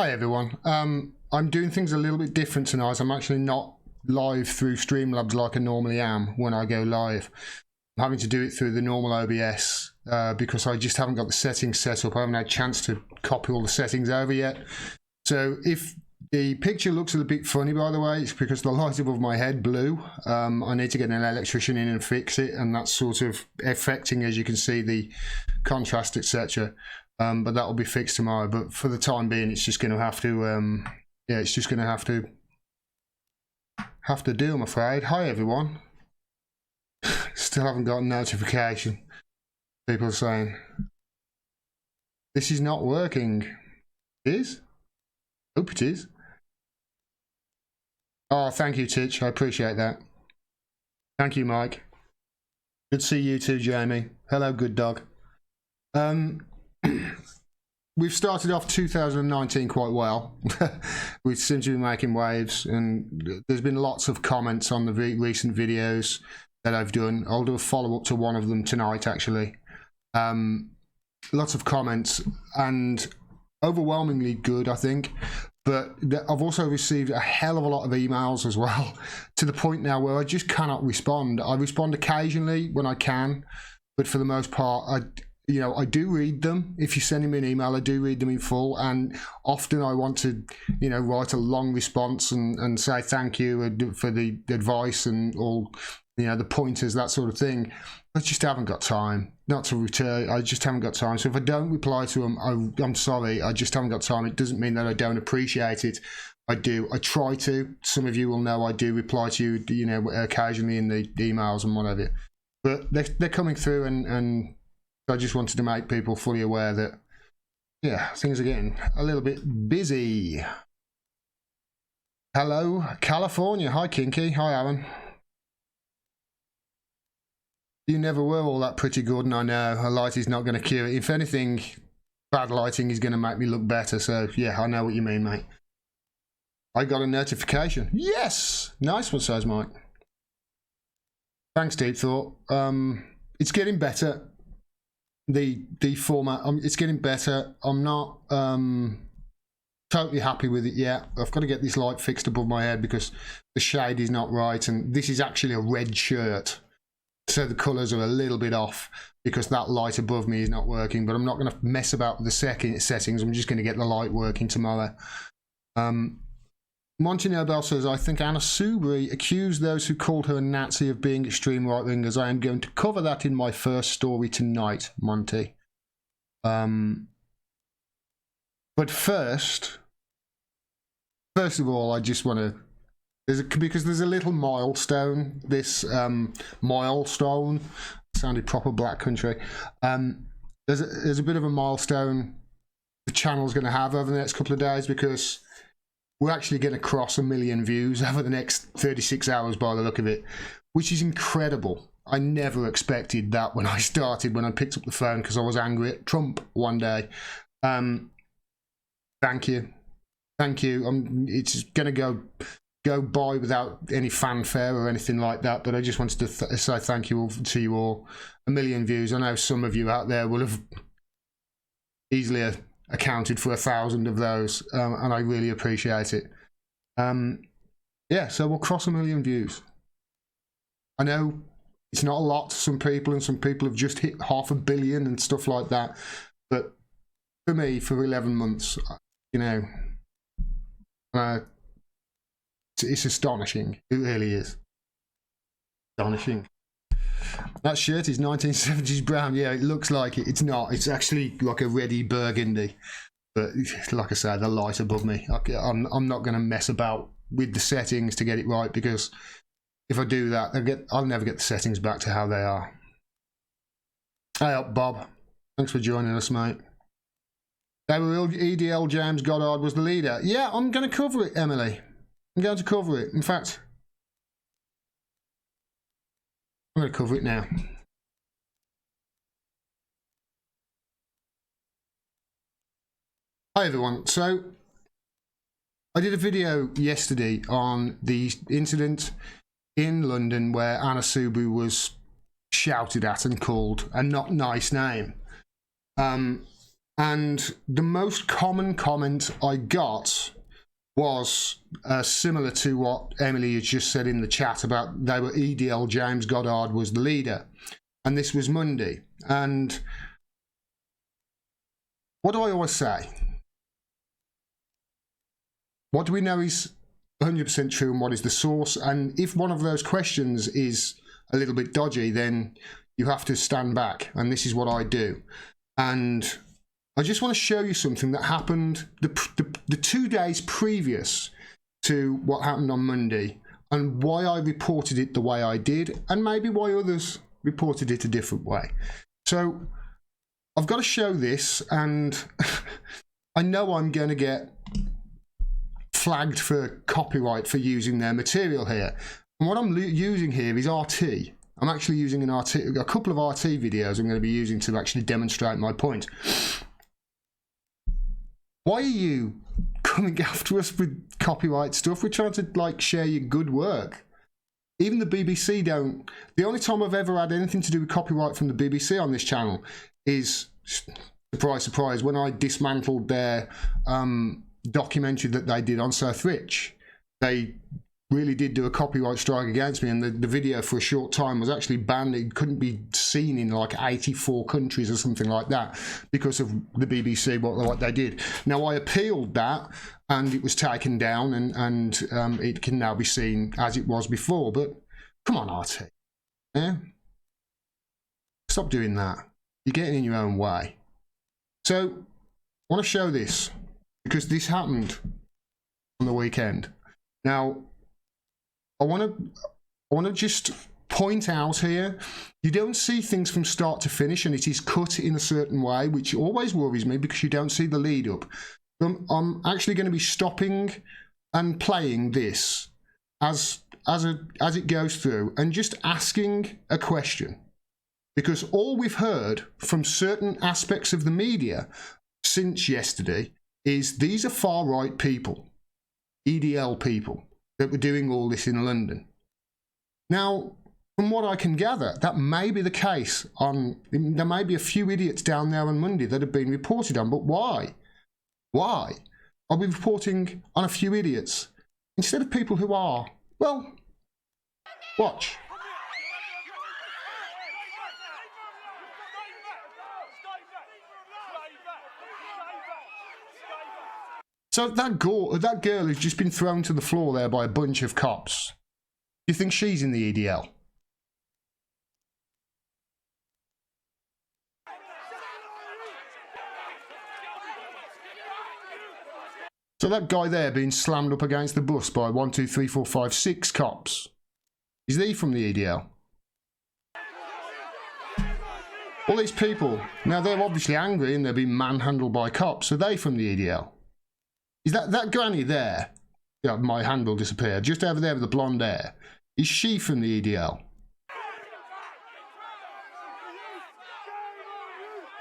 Hi everyone. I'm doing things a little bit different tonight. I'm actually not live through Streamlabs like I normally am when I go live. I'm having to do it through the normal OBS because I just haven't got the settings set up. I haven't had a chance to copy all the settings over yet. So if the picture looks a little bit funny, by the way, it's because the light above my head blew. I need to get an electrician in and fix it, and that's sort of affecting, as you can see, the contrast, etc. But that will be fixed tomorrow. But for the time being, it's just going to have to, yeah, it's just going to have to do, I'm afraid. Hi everyone. Still haven't got a notification. People are saying this is not working. It is? Hope it is. Oh, thank you, Titch. I appreciate that. Thank you, Mike. Good to see you too, Jamie. Hello, good dog. We've started off 2019 quite well. We seem to be making waves, and there's been lots of comments on the recent videos that I've done. I'll do a follow-up to one of them tonight, actually. Lots of comments, and overwhelmingly good, I think. But I've also received a hell of a lot of emails as well, to the point now where I just cannot respond. I respond occasionally when I can, but for the most part, I do read them. If you're sending me an email, I do read them in full, and often I want to, write a long response and say thank you for the advice and all, the pointers, that sort of thing. I just haven't got time. Not to return, I just haven't got time. So if I don't reply to them, I'm sorry, I just haven't got time. It doesn't mean that I don't appreciate it. I do. I try to. Some of you will know I do reply to you, occasionally in the emails and whatever. But they're coming through, and I just wanted to make people fully aware that, yeah, things are getting a little bit busy. Hello, California. Hi, Kinky. Hi, Alan. You never were all that pretty good, and I know a light is not going to cure it. If anything, bad lighting is going to make me look better. So, yeah, I know what you mean, mate. I got a notification. Yes! Nice one, says Mike. Thanks, Deep Thought. It's getting better. The format, it's getting better. I'm not totally happy with it yet. I've got to get this light fixed above my head because the shade is not right, and this is actually a red shirt, so the colours are a little bit off because that light above me is not working. But I'm not going to mess about with the settings. I'm just going to get the light working tomorrow. Monty Nobel says, I think Anna Soubry accused those who called her a Nazi of being extreme right-wingers. I am going to cover that in my first story tonight, Monty. But first of all, I just want to... because there's a little milestone. This milestone sounded proper Black Country. There's a bit of a milestone the channel's going to have over the next couple of days, because we're actually going to cross 1 million views over the next 36 hours by the look of it, which is incredible. I never expected that when I started, when I picked up the phone, because I was angry at Trump one day. Thank you. Thank you. It's going to go by without any fanfare or anything like that, but I just wanted to say thank you all to you all. 1 million views. I know some of you out there will have easily accounted for 1,000 of those, and I really appreciate it. Yeah, so we'll cross 1 million views. I know it's not a lot to some people, and some people have just hit 500 million and stuff like that, but for me, for 11 months, it's astonishing. It really is astonishing. That shirt is 1970s brown. Yeah, it looks like it. It's not. It's actually like a reddy burgundy. But like I said, the light above me. I'm not going to mess about with the settings to get it right, because if I do that, I'll never get the settings back to how they are. Hey up, Bob. Thanks for joining us, mate. They were EDL. James Goddard was the leader. Yeah, I'm going to cover it, Emily. I'm going to cover it. In fact, I'm going to cover it now. Hi everyone. So I did a video yesterday on the incident in London where Anna Soubry was shouted at and called a not nice name. And the most common comment I got was similar to what Emily had just said in the chat about they were EDL, James Goddard was the leader. And this was Monday. And what do I always say? What do we know is 100% true and what is the source? And if one of those questions is a little bit dodgy, then you have to stand back. And this is what I do. And I just want to show you something that happened the 2 days previous to what happened on Monday and why I reported it the way I did and maybe why others reported it a different way. So I've got to show this, and I know I'm going to get flagged for copyright for using their material here. And what I'm using here is RT. I'm actually using a couple of RT videos I'm going to be using to actually demonstrate my point. Why are you coming after us with copyright stuff? We're trying to like share your good work. Even the BBC don't. The only time I've ever had anything to do with copyright from the BBC on this channel is, surprise, surprise, when I dismantled their documentary that they did on South Rich. They really did do a copyright strike against me, and the video for a short time was actually banned. It couldn't be seen in like 84 countries or something like that because of the BBC, what they did. Now I appealed that and it was taken down, and it can now be seen as it was before. But come on, RT, yeah? Stop doing that. You're getting in your own way. So I want to show this because this happened on the weekend. Now I want to just point out here, you don't see things from start to finish, and it is cut in a certain way, which always worries me because you don't see the lead up. I'm actually going to be stopping and playing this as it goes through and just asking a question, because all we've heard from certain aspects of the media since yesterday is these are far right people, EDL people, that were doing all this in London. Now, from what I can gather, that may be the case. There may be a few idiots down there on Monday that have been reported on, but why? Why are we reporting on a few idiots instead of people who are? Well, watch. So that girl who's just been thrown to the floor there by a bunch of cops, do you think she's in the EDL? So that guy there being slammed up against the bus by 1, 2, 3, 4, 5, 6 cops, is he from the EDL? All these people, now they're obviously angry and they're being manhandled by cops. Are they from the EDL? Is that granny there? Yeah, my hand will disappear. Just over there with the blonde hair. Is she from the EDL?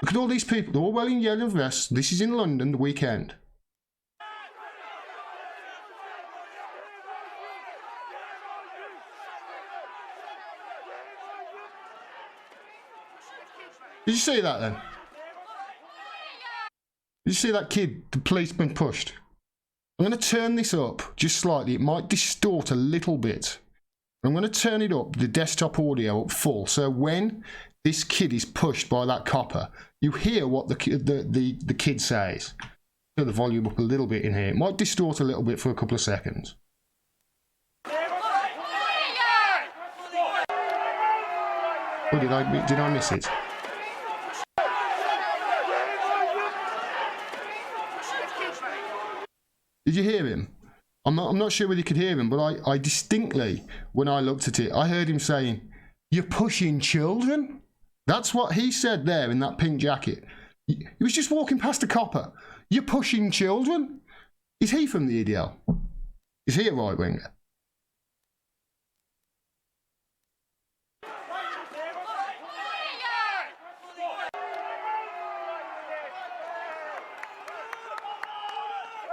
Look at all these people. They're all wearing yellow vests. This is in London, the weekend. Did you see that then? Did you see that kid, the policeman pushed? I'm going to turn this up just slightly. It might distort a little bit. I'm going to turn it up, the desktop audio up full, so when this kid is pushed by that copper, you hear what the kid says. Turn the volume up a little bit in here. It might distort a little bit for a couple of seconds. Oh, did I miss it? Did you hear him? I'm not sure whether you could hear him, but I distinctly, when I looked at it, I heard him saying, "You're pushing children?" That's what he said there in that pink jacket. He was just walking past a copper. "You're pushing children?" Is he from the EDL? Is he a right winger?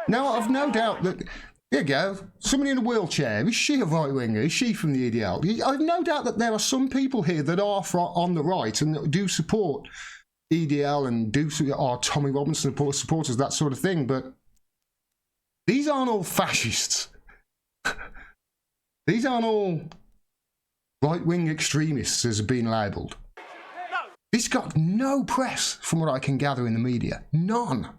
Now, I've no doubt that, there you go, somebody in a wheelchair, is she a right winger? Is she from the EDL? I've no doubt that there are some people here that are on the right and that do support EDL and Tommy Robinson supporters, that sort of thing, but these aren't all fascists. These aren't all right-wing extremists, as have been labelled. This got no press, from what I can gather in the media. None.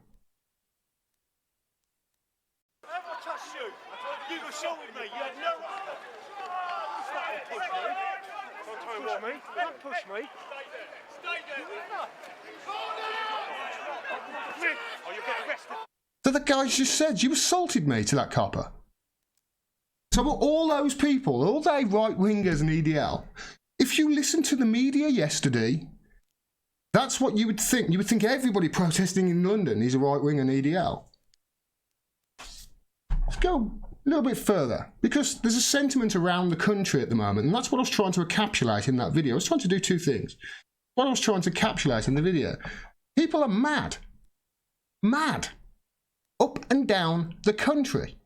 Don't push me. Oh, you'll get arrested. So the guy just said, you assaulted me, to that copper. So all those people, all they right-wingers and EDL, if you listen to the media yesterday, that's what you would think. You would think everybody protesting in London is a right-wing and EDL. Let's go a little bit further, because there's a sentiment around the country at the moment, and that's what I was trying to encapsulate in that video. I was trying to do two things. What I was trying to encapsulate in the video, people are mad. Mad. Up and down the country.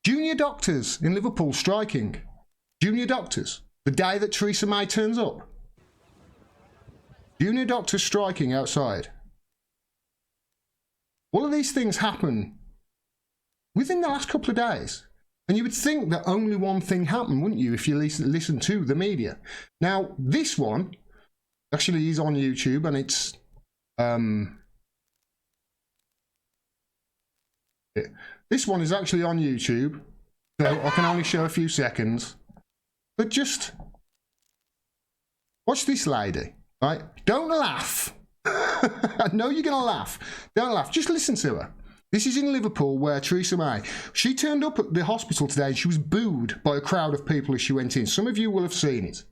Junior doctors in Liverpool striking. Junior doctors. The day that Theresa May turns up. Junior doctors striking outside. All of these things happen within the last couple of days. And you would think that only one thing happened, wouldn't you, if you listen to the media. Now, this one actually is on YouTube, and it's... This one is actually on YouTube, so I can only show a few seconds. But just watch this lady, right? Don't laugh. I know you're going to laugh. Don't laugh. Just listen to her. This is in Liverpool, where Theresa May, she turned up at the hospital today and she was booed by a crowd of people as she went in. Some of you will have seen it.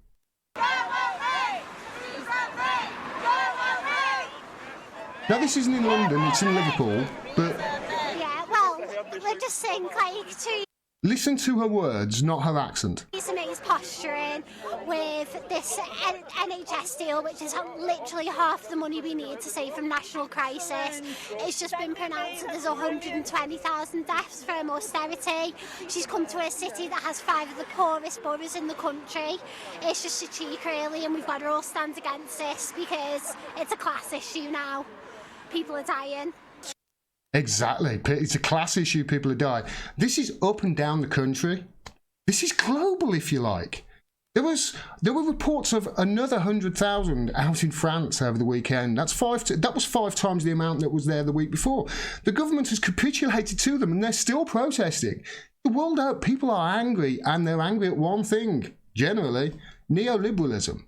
Now, this isn't in London, it's in Liverpool, but... Yeah, well, we're just saying, like, to... Listen to her words, not her accent. Theresa May's posturing with this NHS deal, which is literally half the money we need to save from national crisis. It's just been pronounced that there's 120,000 deaths from austerity. She's come to a city that has 5 of the poorest boroughs in the country. It's just a cheek, really, and we've got to all stand against this because it's a class issue now. People are dying. Exactly. It's a class issue. People are dying. This is up and down the country. This is global, if you like. There were reports of another 100,000 out in France over the weekend. That was 5 times the amount that was there the week before. The government has capitulated to them, and they're still protesting. The world out, people are angry, and they're angry at one thing, generally, neoliberalism.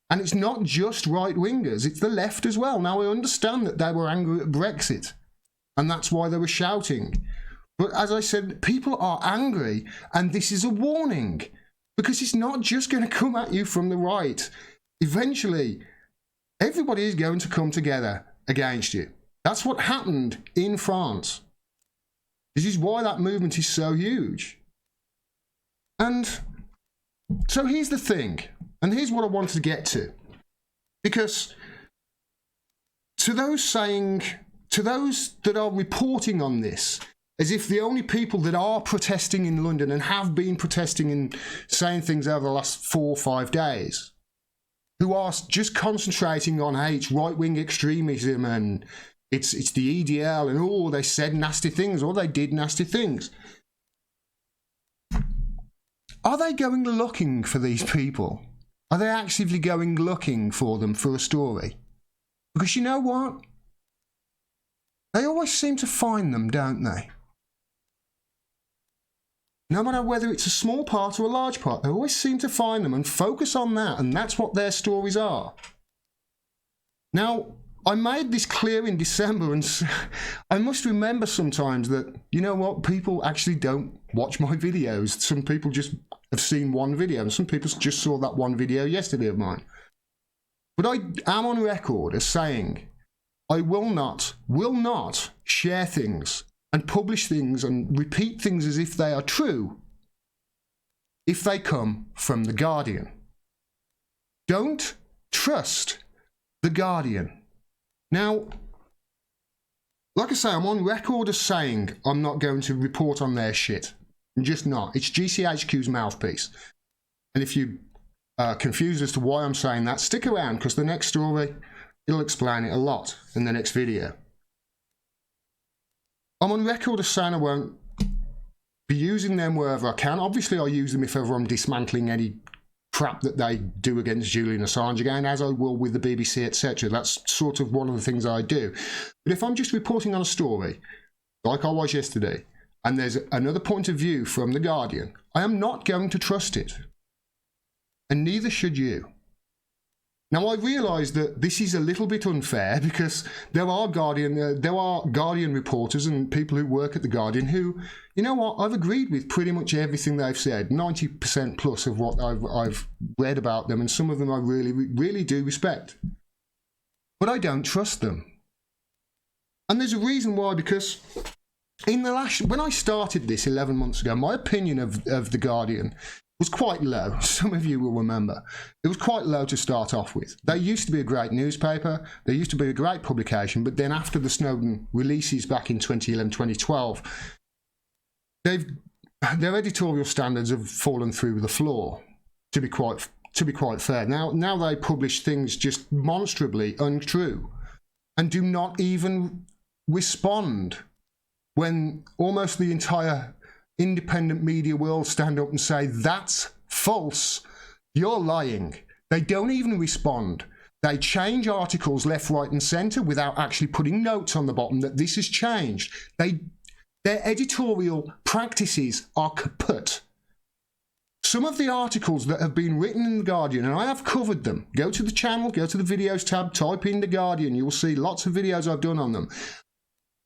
And it's not just right-wingers, it's the left as well. Now, I understand that they were angry at Brexit, and that's why they were shouting. But as I said, people are angry, and this is a warning, because it's not just going to come at you from the right. Eventually, everybody is going to come together against you. That's what happened in France. This is why that movement is so huge. And so here's the thing, and here's what I wanted to get to. Because to those that are reporting on this, as if the only people that are protesting in London and have been protesting and saying things over the last 4 or 5 days, who are just concentrating on, hey, it's right-wing extremism and it's the EDL and, oh, they said nasty things or they did nasty things. Are they going looking for these people? Are they actively going looking for them for a story? Because you know what? They always seem to find them, don't they? No matter whether it's a small part or a large part, they always seem to find them and focus on that, and that's what their stories are. Now, I made this clear in December, and I must remember sometimes that, you know what, people actually don't watch my videos. Some people just have seen one video, and some people just saw that one video yesterday of mine. But I am on record as saying, I will not share things and publish things and repeat things as if they are true if they come from The Guardian. Don't trust The Guardian. Now, like I say, I'm on record as saying I'm not going to report on their shit. I'm just not. It's GCHQ's mouthpiece. And if you confused as to why I'm saying that, stick around, because the next story, it'll explain it a lot in the next video. I'm on record as saying I won't be using them wherever I can. Obviously, I use them if ever I'm dismantling any crap that they do against Julian Assange again, as I will with the BBC, etc. That's sort of one of the things I do. But if I'm just reporting on a story, like I was yesterday, and there's another point of view from The Guardian, I am not going to trust it. And neither should you. Now, I realise that this is a little bit unfair because there are Guardian reporters and people who work at The Guardian who, you know what, I've agreed with pretty much everything they've said, 90% plus of what I've read about them, and some of them I really, really do respect. But I don't trust them. And there's a reason why, because when I started this 11 months ago, my opinion of The Guardian was quite low. Some of you will remember. It was quite low to start off with. They used to be a great newspaper. They used to be a great publication. But then after the Snowden releases back in 2011, 2012, their editorial standards have fallen through the floor, to be quite fair. Now they publish things just demonstrably untrue and do not even respond when almost the entire independent media world stand up and say, that's false, you're lying. They don't even respond. They change articles left, right and centre without actually putting notes on the bottom that this has changed. Their editorial practices are kaput. Some of the articles that have been written in The Guardian, and I have covered them, go to the channel, go to the videos tab, type in The Guardian, you will see lots of videos I've done on them,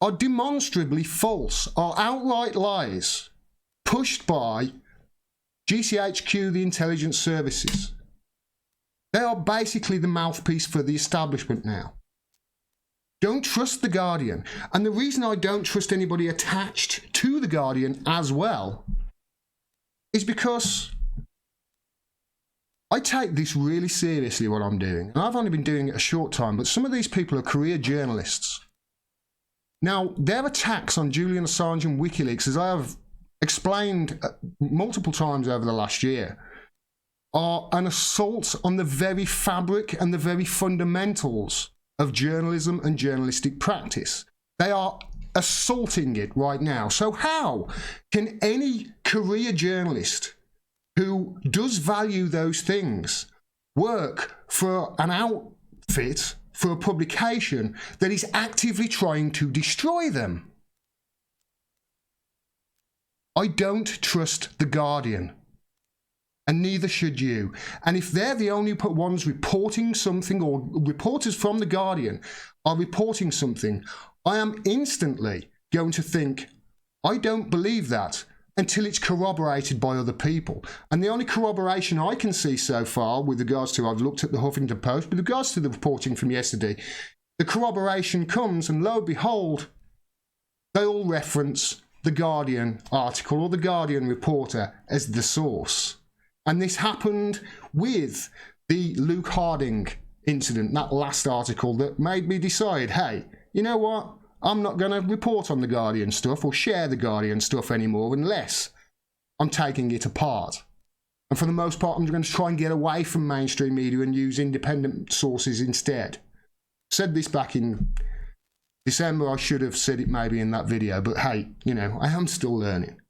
are demonstrably false, are outright lies, pushed by GCHQ, the intelligence services. They are basically the mouthpiece for the establishment now. Don't trust The Guardian. And the reason I don't trust anybody attached to The Guardian as well is because I take this really seriously, what I'm doing. And I've only been doing it a short time, but some of these people are career journalists. Now, their attacks on Julian Assange and WikiLeaks, as I have explained multiple times over the last year, are an assault on the very fabric and the very fundamentals of journalism and journalistic practice. They are assaulting it right now. So how can any career journalist who does value those things work for an outfit, for a publication that is actively trying to destroy them? I don't trust The Guardian, and neither should you. And if they're the only ones reporting something, or reporters from The Guardian are reporting something, I am instantly going to think, I don't believe that until it's corroborated by other people. And the only corroboration I can see so far with regards to, I've looked at the Huffington Post, with regards to the reporting from yesterday, the corroboration comes, and lo and behold, they all reference the Guardian article or the Guardian reporter as the source. And this happened with the Luke Harding incident, that last article that made me decide, hey, you know what? I'm not going to report on the Guardian stuff or share the Guardian stuff anymore unless I'm taking it apart. And for the most part, I'm going to try and get away from mainstream media and use independent sources instead. Said this back in December. I should have said it maybe in that video, but hey, you know, I am still learning.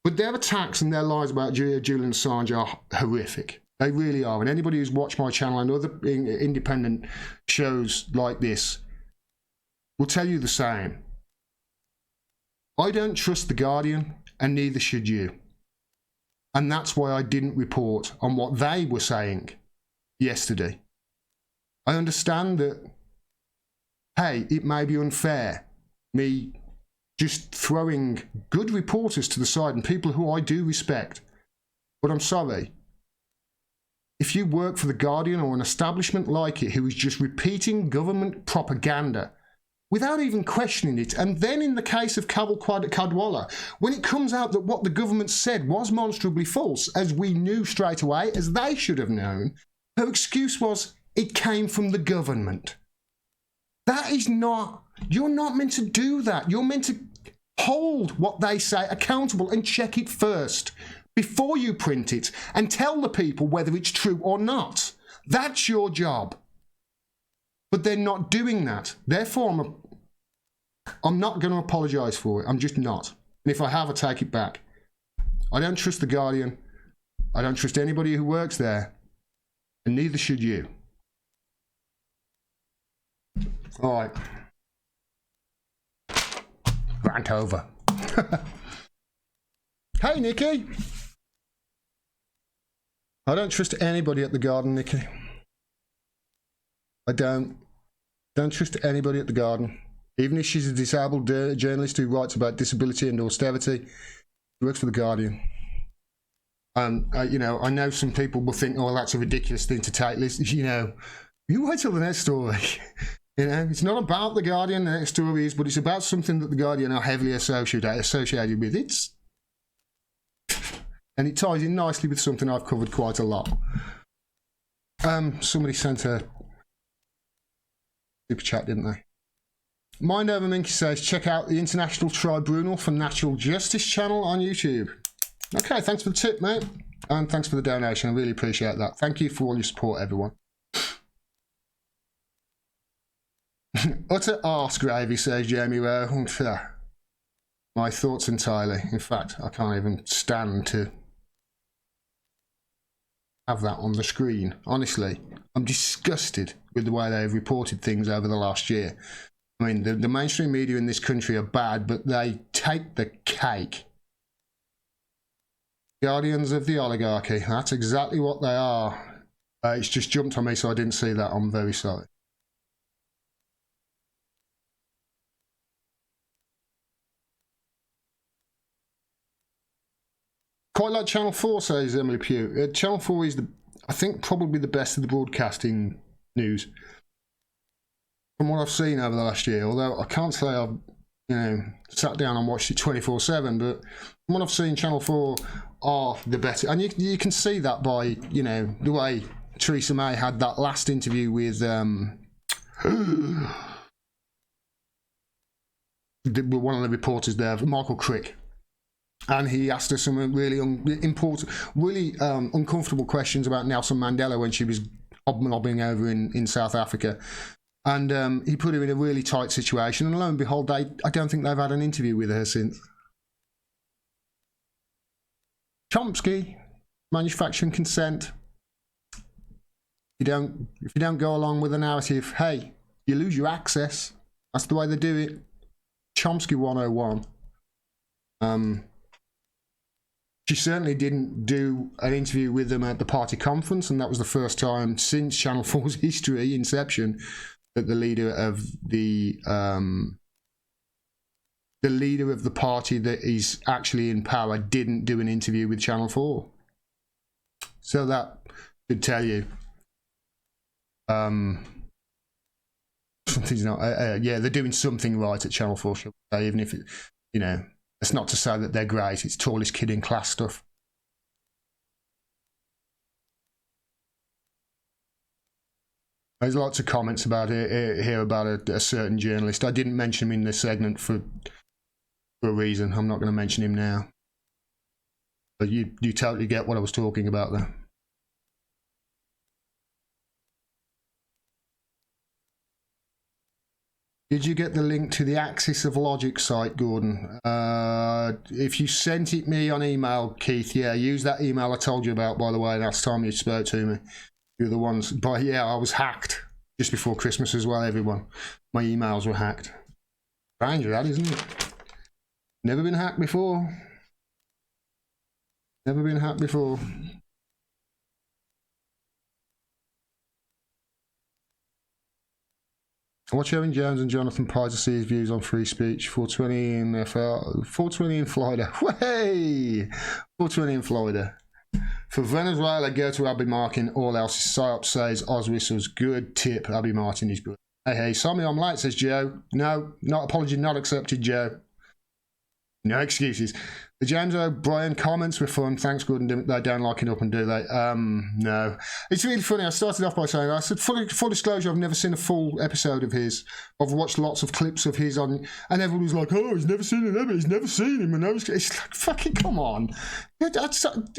But their attacks and their lies about Julian Assange are horrific. They really are. And anybody who's watched my channel and other independent shows like this will tell you the same. I don't trust The Guardian, and neither should you. And that's why I didn't report on what they were saying yesterday. I understand that, hey, it may be unfair, me just throwing good reporters to the side and people who I do respect. But I'm sorry. If you work for The Guardian or an establishment like it who is just repeating government propaganda without even questioning it, and then in the case of Kavil Kadwala, when it comes out that what the government said was demonstrably false, as we knew straight away, as they should have known, her excuse was, it came from the government. That is not, you're not meant to do that. You're meant to hold what they say accountable and check it first before you print it and tell the people whether it's true or not. That's your job. But they're not doing that. Therefore, I'm not going to apologise for it. I'm just not. And if I have, I take it back. I don't trust The Guardian. I don't trust anybody who works there. And neither should you. All right. Rant over. Hey, Nikki. I don't trust anybody at the Garden, Nikki. I don't trust anybody at the Garden. Even if she's a disabled journalist who writes about disability and austerity, she works for the Guardian. You know, I know some people will think, oh, that's a ridiculous thing to take. Listen, you know, you wait till the next story. You know, it's not about the Guardian, the next story is, but it's about something that the Guardian are heavily associated with. And it ties in nicely with something I've covered quite a lot. Somebody sent a super chat, didn't they? Mind Over Minky says, check out the International Tribunal for Natural Justice channel on YouTube. Okay, thanks for the tip, mate. And thanks for the donation. I really appreciate that. Thank you for all your support, everyone. Utter arse gravy, says Jamie Rowe. My thoughts entirely. In fact, I can't even stand to have that on the screen. Honestly, I'm disgusted with the way they've reported things over the last year. I mean, the mainstream media in this country are bad, but they take the cake. Guardians of the oligarchy. That's exactly what they are. It's just jumped on me, so I didn't see that. I'm very sorry. Quite like Channel 4, says Emily Pugh. Channel 4 is, I think, probably the best of the broadcasting news. From what I've seen over the last year, although I can't say I've, you know, sat down and watched it 24/7, but from what I've seen, Channel 4 are the better. And you can see that by, you know, the way Theresa May had that last interview with one of the reporters there, Michael Crick. And he asked her some really important, really uncomfortable questions about Nelson Mandela when she was hobnobbing over in South Africa. And he put her in a really tight situation. And lo and behold, I don't think they've had an interview with her since. Chomsky, manufacturing consent. If you don't go along with the narrative, hey, you lose your access. That's the way they do it. Chomsky 101. She certainly didn't do an interview with them at the party conference, and that was the first time since Channel 4's history, inception, that the leader of the party that is actually in power didn't do an interview with Channel 4. So that should tell you something's not. Yeah, they're doing something right at Channel 4, shall we say, even if it, you know. It's not to say that they're great. It's tallest kid in class stuff. There's lots of comments about it here about a certain journalist. I didn't mention him in this segment for a reason. I'm not going to mention him now. But you totally get what I was talking about there. Did you get the link to the Axis of Logic site, Gordon? If you sent it me on email, Keith, yeah, use that email I told you about, by the way, last time you spoke to me. You're the ones, but yeah, I was hacked just before Christmas as well, everyone. My emails were hacked. Strange that, isn't it? Never been hacked before. Never been hacked before. Watch Owen Jones and Jonathan Pye to see his views on free speech. 420 in 420 in Florida. Way! 420 in Florida. For Venezuela, go to Abby Martin. All else is psyop, says Oswissel's good tip. Abby Martin is good. Hey, sorry I'm late, says Joe. No, not apology, not accepted, Joe. No excuses. The James O'Brien comments were fun. Thanks, Gordon. They don't like it up and do they? No. It's really funny. I started off by saying, I said, full disclosure, I've never seen a full episode of his. I've watched lots of clips of his on, and everyone was like, oh, he's never seen him, he's never seen him. And it's like, fucking come on. I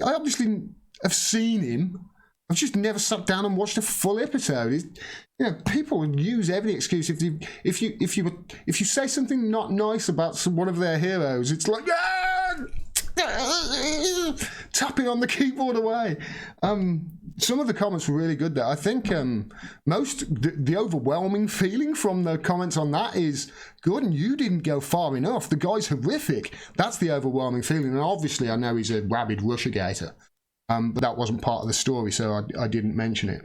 obviously have seen him. I've just never sat down and watched a full episode. People use every excuse. If you say something not nice about one of their heroes, it's like tapping on the keyboard away. Some of the comments were really good there. I think the overwhelming feeling from the comments on that is, Gordon, you didn't go far enough. The guy's horrific. That's the overwhelming feeling. And obviously, I know he's a rabid Russiagator. But that wasn't part of the story, so I didn't mention it.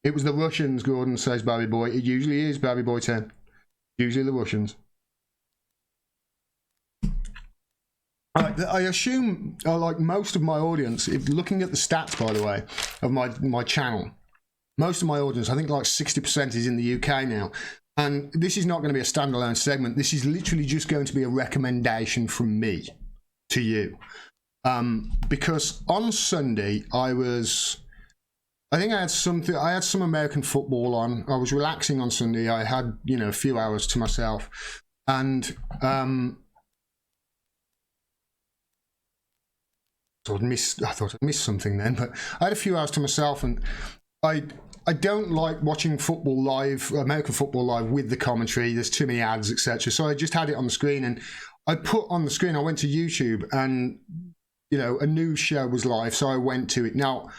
It was the Russians, Gordon, says Barry Boy. It usually is, Barry Boy 10. Usually the Russians. I assume, like most of my audience, looking at the stats, by the way, of my channel, most of my audience, I think like 60% is in the UK now. And this is not going to be a standalone segment. This is literally just going to be a recommendation from me to you. Because on Sunday I had some American football on. I was relaxing on Sunday. I had, a few hours to myself, and I thought I'd missed something then, but I had a few hours to myself, and I don't like watching football live, American football live, with the commentary. There's too many ads, etc. So I just had it on the screen, and I put on the screen, I went to YouTube, and a news show was live, so I went to it. Now,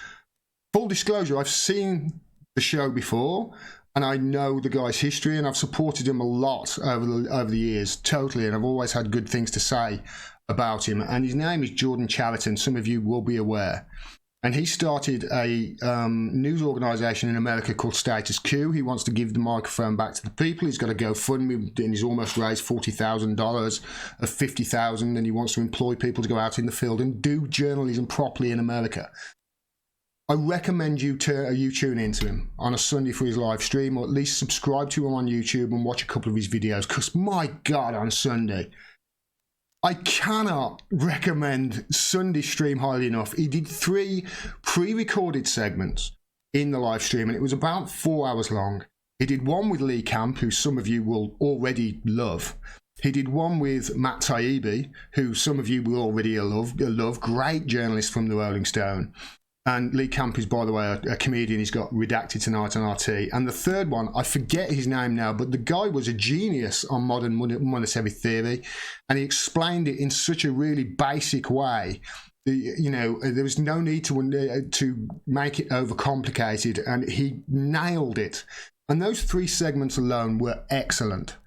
full disclosure, I've seen the show before, and I know the guy's history, and I've supported him a lot over the years, totally, and I've always had good things to say about him. And his name is Jordan Chariton. Some of you will be aware. And he started a news organisation in America called Status Quo. He wants to give the microphone back to the people. He's got a GoFundMe, and he's almost raised $40,000 of $50,000, and he wants to employ people to go out in the field and do journalism properly in America. I recommend you tune into him on a Sunday for his live stream, or at least subscribe to him on YouTube and watch a couple of his videos, because my God, on Sunday, I cannot recommend Sunday stream highly enough. He did 3 pre-recorded segments in the live stream, and it was about 4 hours long. He did one with Lee Camp, who some of you will already love. He did one with Matt Taibbi, who some of you will already love. Great journalist from the Rolling Stone. And Lee Camp is, by the way, a comedian. He's got Redacted tonight on RT. And the third one, I forget his name now, but the guy was a genius on modern monetary theory, and he explained it in such a really basic way. There was no need to make it overcomplicated, and he nailed it. And those 3 segments alone were excellent.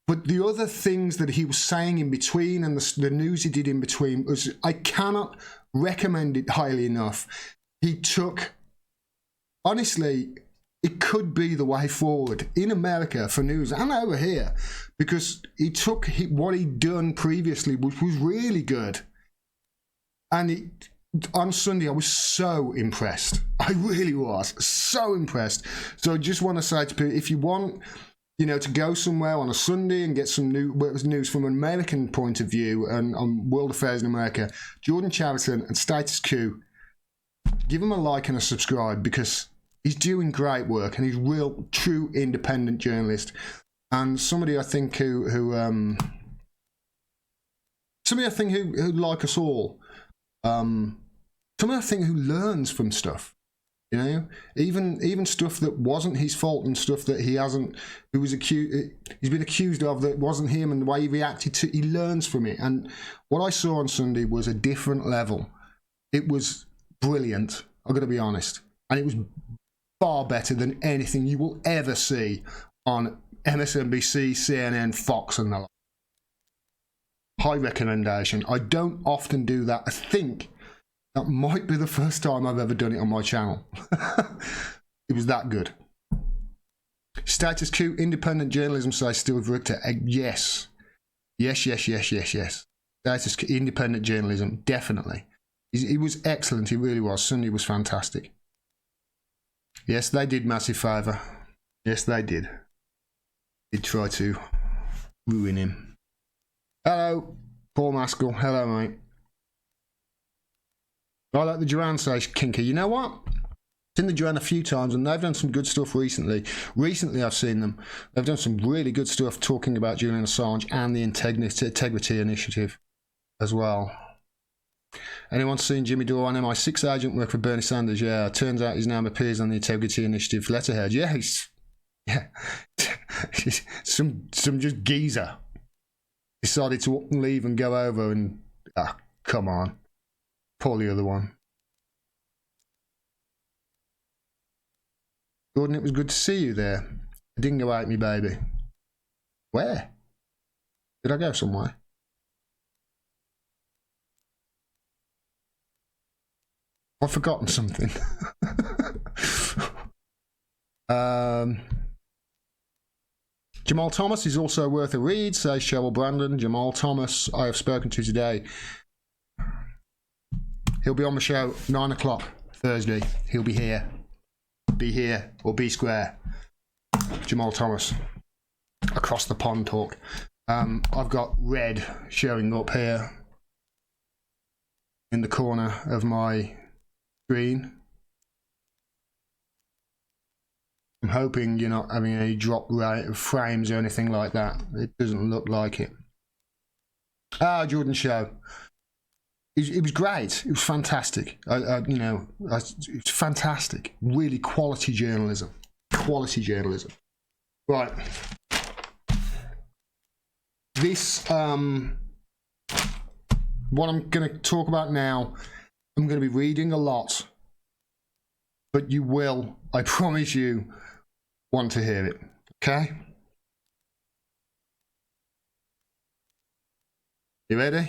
But the other things that he was saying in between, and the news he did in between, I cannot recommend it highly enough. He took, honestly, it could be the way forward in America for news and over here, because he took what he'd done previously, which was really good. And on Sunday, I was so impressed. I really was so impressed. So I just want to say to people, if you want, to go somewhere on a Sunday and get some news from an American point of view and on world affairs in America, Jordan Chariton and Status Quo, give him a like and a subscribe, because he's doing great work, and he's real, true, independent journalist, and somebody I think who like us all, somebody I think who learns from stuff, even stuff that wasn't his fault, and stuff that he's been accused of that wasn't him, and the way he reacted to, he learns from it. And what I saw on Sunday was a different level. It was brilliant, I've got to be honest, and it was far better than anything you will ever see on MSNBC, CNN, Fox, and the like. High recommendation. I don't often do that. I think that might be the first time I've ever done it on my channel. It was that good. Status Quo, independent journalism, says Steve Richter. Yes. Status Quo, independent journalism, definitely. He was excellent, he really was. Sunday was fantastic. Yes, they did massive favour. Yes, they did. Did try to ruin him. Hello. Paul Maskell, hello, mate. I like the Duran, says Kinky. You know what? I've seen the Duran a few times, and they've done some good stuff recently. Recently, I've seen them. They've done some really good stuff talking about Julian Assange and the Integrity Initiative as well. Anyone seen Jimmy Dore on MI6 agent work for Bernie Sanders? Yeah, turns out his name appears on the Integrity Initiative letterhead. Yeah, some just geezer decided to up and leave and go over and come on. Pull the other one. Gordon, it was good to see you there. Dingo ate me, baby. Where? Did I go somewhere? I've forgotten something. Jamal Thomas is also worth a read, says Cheryl Brandon. Jamal Thomas, I have spoken to today. He'll be on the show 9 o'clock Thursday. He'll be here. Be here or be square. Jamal Thomas. Across the pond talk. I've got red showing up here in the corner of my screen. I'm hoping you're not having any drop rate of frames or anything like that. It doesn't look like it. Jordan Show. It was great. It was fantastic. It was fantastic. Really quality journalism. Quality journalism. Right. This, what I'm going to talk about now, I'm going to be reading a lot, but you will, I promise you, want to hear it. Okay? You ready?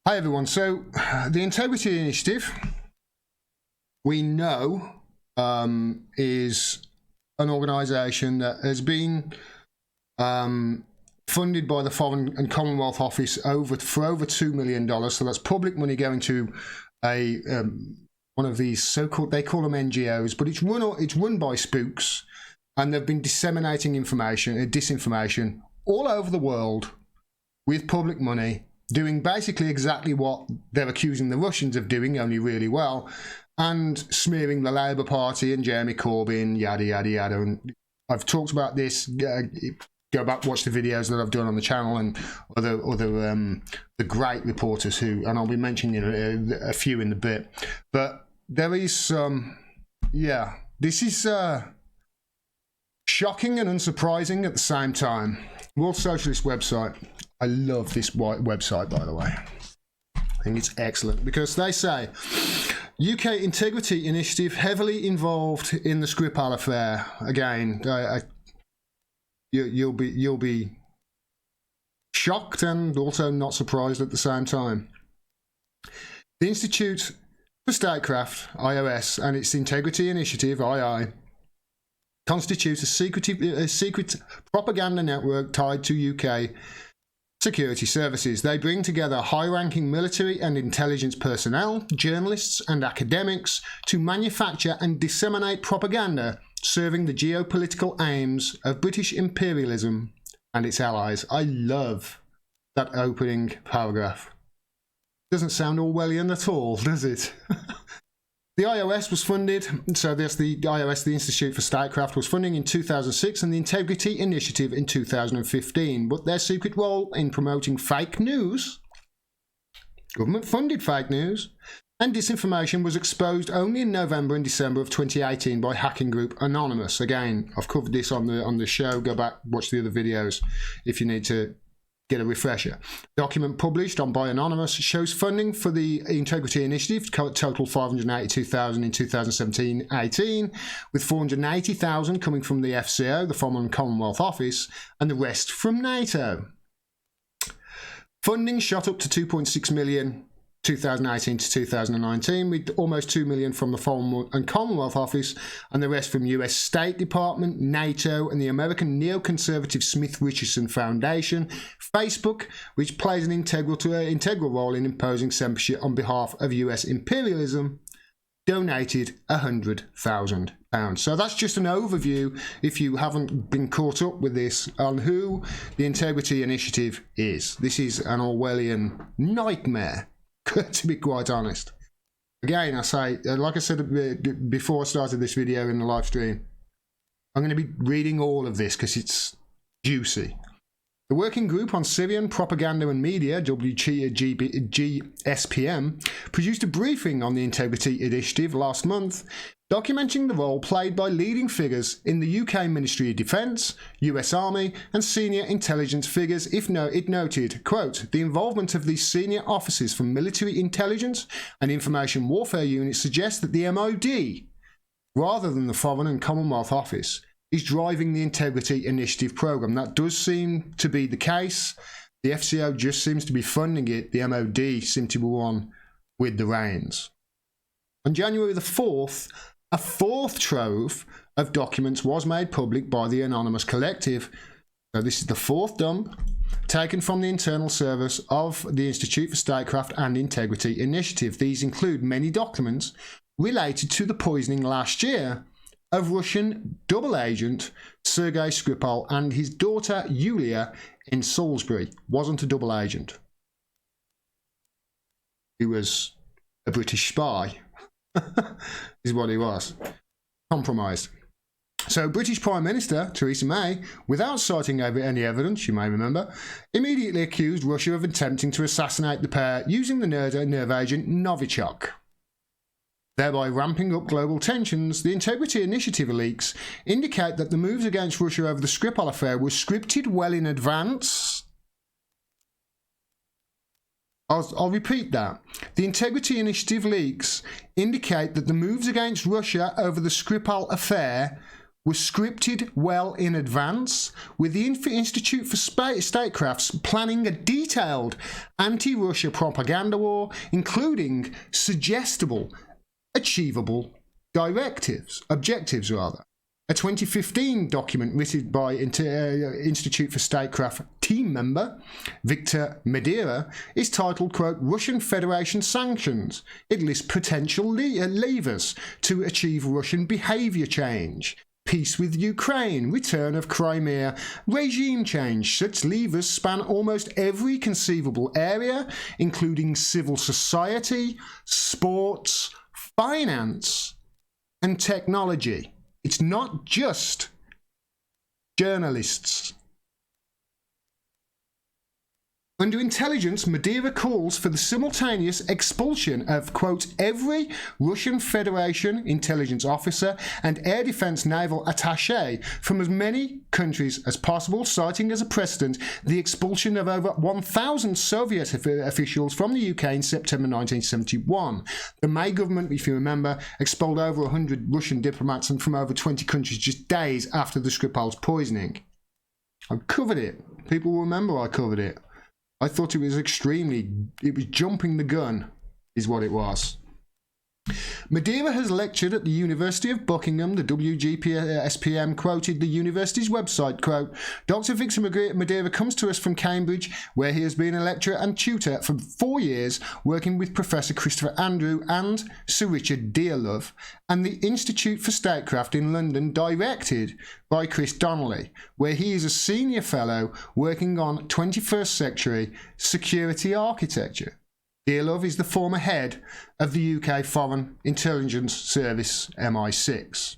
Hi everyone. So the Integrity Initiative, we know, is an organisation that has been funded by the Foreign and Commonwealth Office for over $2 million. So that's public money going to a one of these so-called, they call them NGOs, but it's run by spooks, and they've been disseminating disinformation all over the world with public money, doing basically exactly what they're accusing the Russians of doing, only really well, and smearing the Labour Party and Jeremy Corbyn, yada, yada, yada. And I've talked about this. Go back, watch the videos that I've done on the channel, and other the great reporters who, and I'll be mentioning a few in a bit. But there is some, this is shocking and unsurprising at the same time. World Socialist website. I love this website, by the way. I think it's excellent because they say UK Integrity Initiative heavily involved in the Skripal affair. Again, you'll be shocked and also not surprised at the same time. The Institute for Statecraft, IOS, and its Integrity Initiative, II, constitute a secret propaganda network tied to UK security services. They bring together high-ranking military and intelligence personnel, journalists and academics to manufacture and disseminate propaganda serving the geopolitical aims of British imperialism and its allies. I love that opening paragraph. Doesn't sound Orwellian at all, does it? The IOS was funded, so there's the IOS, the Institute for Statecraft, was funding in 2006 and the Integrity Initiative in 2015, but their secret role in promoting fake news, government-funded fake news, and disinformation was exposed only in November and December of 2018 by hacking group Anonymous. Again, I've covered this on the show. Go back, watch the other videos if you need to get a refresher. Document published by Anonymous shows funding for the Integrity Initiative total $582,000 in 2017-18, with $480,000 coming from the FCO, the Foreign and Commonwealth Office, and the rest from NATO. Funding shot up to $2.6 million 2018 to 2019, with almost $2 million from the Foreign and Commonwealth Office and the rest from US State Department, NATO, and the American neoconservative Smith Richardson Foundation. Facebook, which plays an integral role in imposing censorship on behalf of US imperialism, donated $100,000. So that's just an overview, if you haven't been caught up with this, on who the Integrity Initiative is. This is an Orwellian nightmare, to be quite honest. Again, I say, like I said before I started this video in the live stream, I'm going to be reading all of this because it's juicy. The Working Group on Syrian Propaganda and Media, WGSPM, produced a briefing on the Integrity Initiative last month, documenting the role played by leading figures in the UK Ministry of Defence, US Army and senior intelligence figures. It noted, quote, the involvement of these senior officers from military intelligence and information warfare units suggests that the MOD, rather than the Foreign and Commonwealth Office, is driving the Integrity Initiative programme. That does seem to be the case. The FCO just seems to be funding it. The MOD seem to be one with the reins. On January the 4th, a fourth trove of documents was made public by the Anonymous Collective. So this is the fourth dump taken from the internal service of the Institute for Statecraft and Integrity Initiative. These include many documents related to the poisoning last year of Russian double agent Sergei Skripal and his daughter Yulia in Salisbury. Wasn't a double agent. He was a British spy. Is what he was. Compromised. So British Prime Minister Theresa May, without citing any evidence, you may remember, immediately accused Russia of attempting to assassinate the pair using the nerve agent Novichok, thereby ramping up global tensions. The Integrity Initiative leaks indicate that the moves against Russia over the Skripal affair were scripted well in advance. I'll repeat that. The Integrity Initiative leaks indicate that the moves against Russia over the Skripal affair were scripted well in advance, with the Institute for Statecrafts planning a detailed anti-Russia propaganda war, including suggestible, achievable objectives. A 2015 document written by Institute for Statecraft team member Victor Madeira is titled, quote, Russian Federation Sanctions. It lists potential levers to achieve Russian behaviour change. Peace with Ukraine, return of Crimea, regime change. Such levers span almost every conceivable area, including civil society, sports, finance, and technology. It's not just journalists. Under intelligence, Madeira calls for the simultaneous expulsion of, quote, every Russian Federation intelligence officer and air defense naval attaché from as many countries as possible, citing as a precedent the expulsion of over 1,000 Soviet officials from the UK in September 1971. The May government, if you remember, expelled over 100 Russian diplomats and from over 20 countries just days after the Skripal's poisoning. I covered it. People will remember I covered it. I thought it was jumping the gun, is what it was. Madeira has lectured at the University of Buckingham. The WGSPM quoted the university's website, quote, Dr. Victor Madeira comes to us from Cambridge, where he has been a lecturer and tutor for 4 years, working with Professor Christopher Andrew and Sir Richard Dearlove, and the Institute for Statecraft in London, directed by Chris Donnelly, where he is a senior fellow working on 21st century security architecture. Dearlove is the former head of the UK Foreign Intelligence Service, MI6.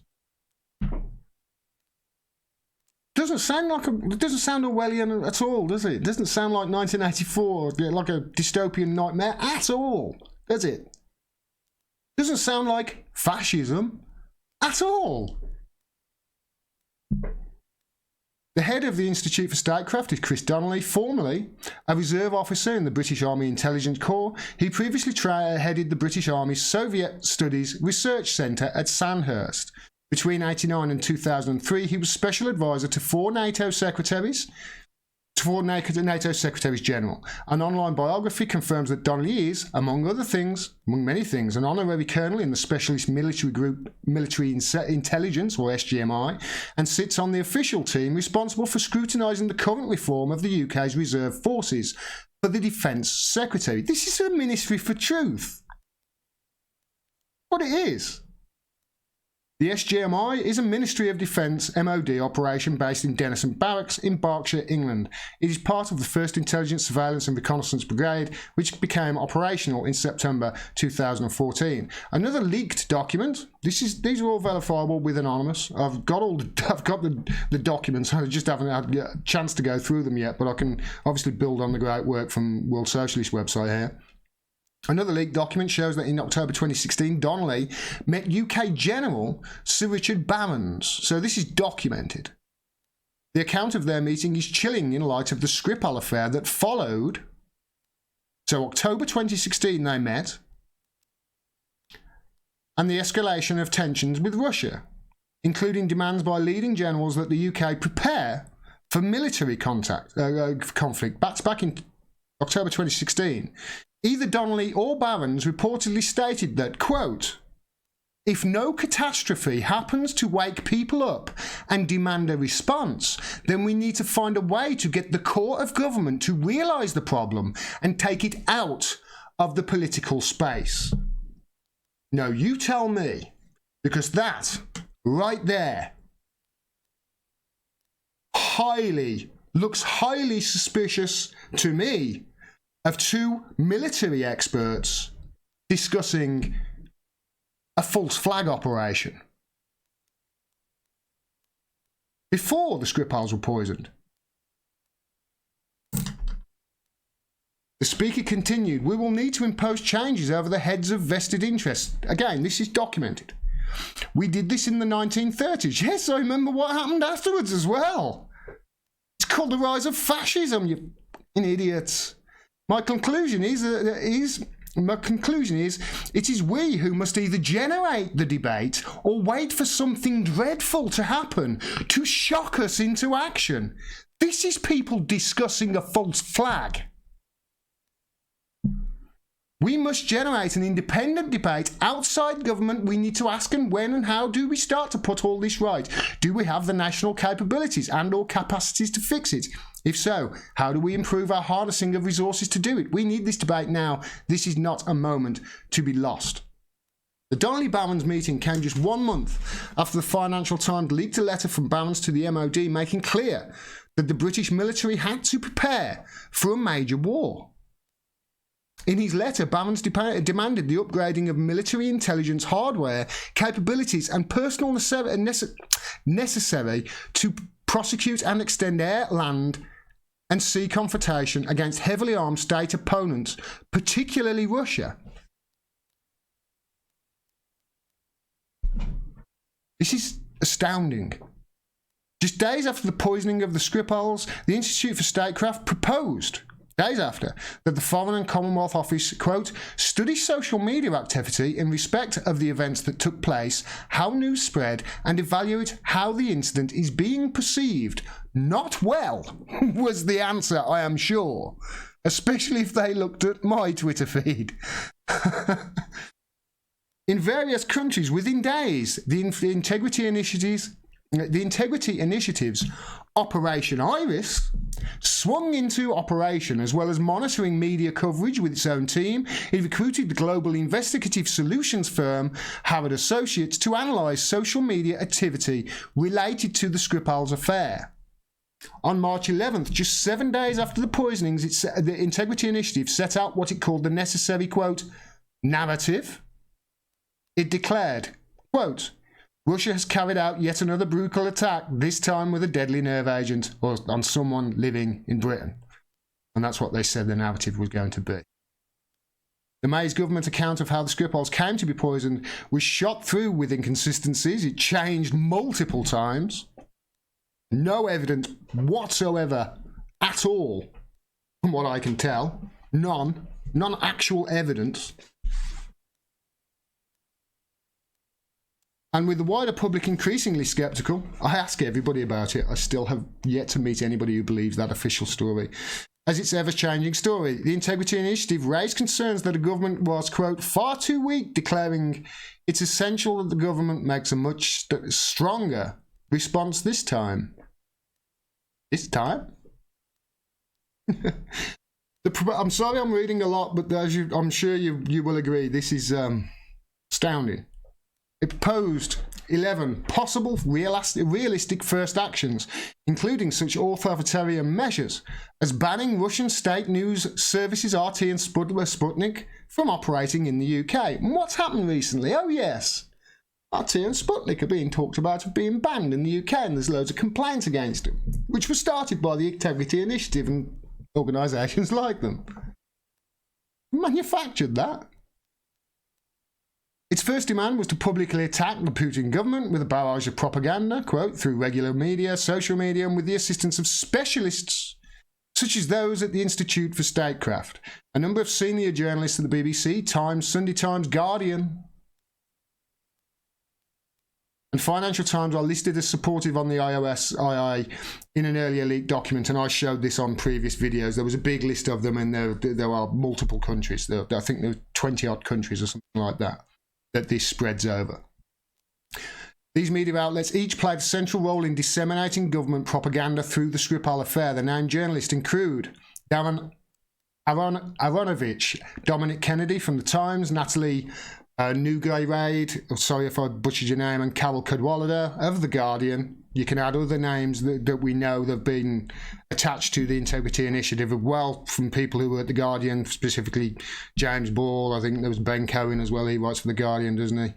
Doesn't sound Orwellian at all, does it? It doesn't sound like 1984, like a dystopian nightmare at all, does it? Doesn't sound like fascism at all. The head of the Institute for Statecraft is Chris Donnelly, formerly a reserve officer in the British Army Intelligence Corps. He previously headed the British Army's Soviet Studies Research Centre at Sandhurst. Between 1989 and 2003, he was special advisor to four NATO Secretaries General. An online biography confirms that Donnelly is, among many things, an honorary colonel in the Specialist Military Group Military Intelligence, or SGMI, and sits on the official team responsible for scrutinising the current reform of the UK's reserve forces for the Defence Secretary. This is a ministry for truth. What it is. The SGMI is a Ministry of Defence MOD operation based in Denison Barracks in Berkshire, England. It is part of the 1st Intelligence, Surveillance and Reconnaissance Brigade, which became operational in September 2014. Another leaked document. These are all verifiable with Anonymous. I've got the documents. I just haven't had a chance to go through them yet, but I can obviously build on the great work from World Socialist website here. Another leaked document shows that in October 2016, Donnelly met UK General Sir Richard Barons. So this is documented. The account of their meeting is chilling in light of the Skripal affair that followed. So October 2016 they met, and the escalation of tensions with Russia, including demands by leading generals that the UK prepare for military conflict. That's back in October 2016. Either Donnelly or Barons reportedly stated that, quote, if no catastrophe happens to wake people up and demand a response, then we need to find a way to get the core of government to realise the problem and take it out of the political space. No, you tell me, because that right there looks highly suspicious to me of two military experts discussing a false flag operation before the Skripals were poisoned. The speaker continued, we will need to impose changes over the heads of vested interests. Again, this is documented. We did this in the 1930s. Yes, I remember what happened afterwards as well. It's called the rise of fascism, you f***ing idiots. My conclusion is it is we who must either generate the debate or wait for something dreadful to happen to shock us into action. This is people discussing a false flag. We must generate an independent debate outside government. We need to ask, and when and how do we start to put all this right? Do we have the national capabilities and or capacities to fix it? If so, how do we improve our harnessing of resources to do it? We need this debate now. This is not a moment to be lost. The Donnelly Barons meeting came just 1 month after the Financial Times leaked a letter from Barons to the MOD making clear that the British military had to prepare for a major war. In his letter, Barons demanded the upgrading of military intelligence hardware, capabilities and personnel necessary to prosecute and extend air, land and sea confrontation against heavily armed state opponents, particularly Russia. This is astounding. Just days after the poisoning of the Skripals, the Institute for Statecraft proposed, days after, that the Foreign and Commonwealth Office, quote, study social media activity in respect of the events that took place, how news spread, and evaluate how the incident is being perceived. Not well, was the answer, I am sure, especially if they looked at my Twitter feed. In various countries, within days, the integrity initiatives, Operation Iris, swung into operation, as well as monitoring media coverage with its own team. It recruited the global investigative solutions firm Howard Associates to analyse social media activity related to the Skripals affair. On March 11th, just 7 days after the poisonings, the Integrity Initiative set out what it called the necessary, quote, narrative. It declared, quote, Russia has carried out yet another brutal attack, this time with a deadly nerve agent or on someone living in Britain. And that's what they said the narrative was going to be. The May's government account of how the Skripals came to be poisoned was shot through with inconsistencies. It changed multiple times. No evidence whatsoever at all, from what I can tell. None actual evidence. And with the wider public increasingly sceptical, I ask everybody about it. I still have yet to meet anybody who believes that official story. As its ever-changing story, the Integrity Initiative raised concerns that the government was, quote, far too weak, declaring it's essential that the government makes a much stronger response this time. This time? I'm sorry I'm reading a lot, but as I'm sure you will agree, this is astounding. It proposed 11 possible realistic first actions, including such authoritarian measures as banning Russian state news services RT and Sputnik from operating in the UK. And what's happened recently? Oh yes, RT and Sputnik are being talked about of being banned in the UK, and there's loads of complaints against them, which was started by the Integrity Initiative and organisations like them. Manufactured that. Its first demand was to publicly attack the Putin government with a barrage of propaganda, quote, through regular media, social media, and with the assistance of specialists such as those at the Institute for Statecraft. A number of senior journalists at the BBC, Times, Sunday Times, Guardian, and Financial Times are listed as supportive on the IOSII in an earlier leaked document, and I showed this on previous videos. There was a big list of them, and there are multiple countries. I think there are 20-odd countries or something like that this spreads over. These media outlets each played a central role in disseminating government propaganda through the Skripal affair. The named journalist include Darren Aronovich, Dominic Kennedy from The Times, Natalie Nougayrade, sorry if I butchered your name, and Carol Cadwallader of The Guardian. You can add other names that we know that have been attached to the Integrity Initiative as well, from people who were at The Guardian, specifically James Ball. I think there was Ben Cohen as well. He writes for The Guardian, doesn't he?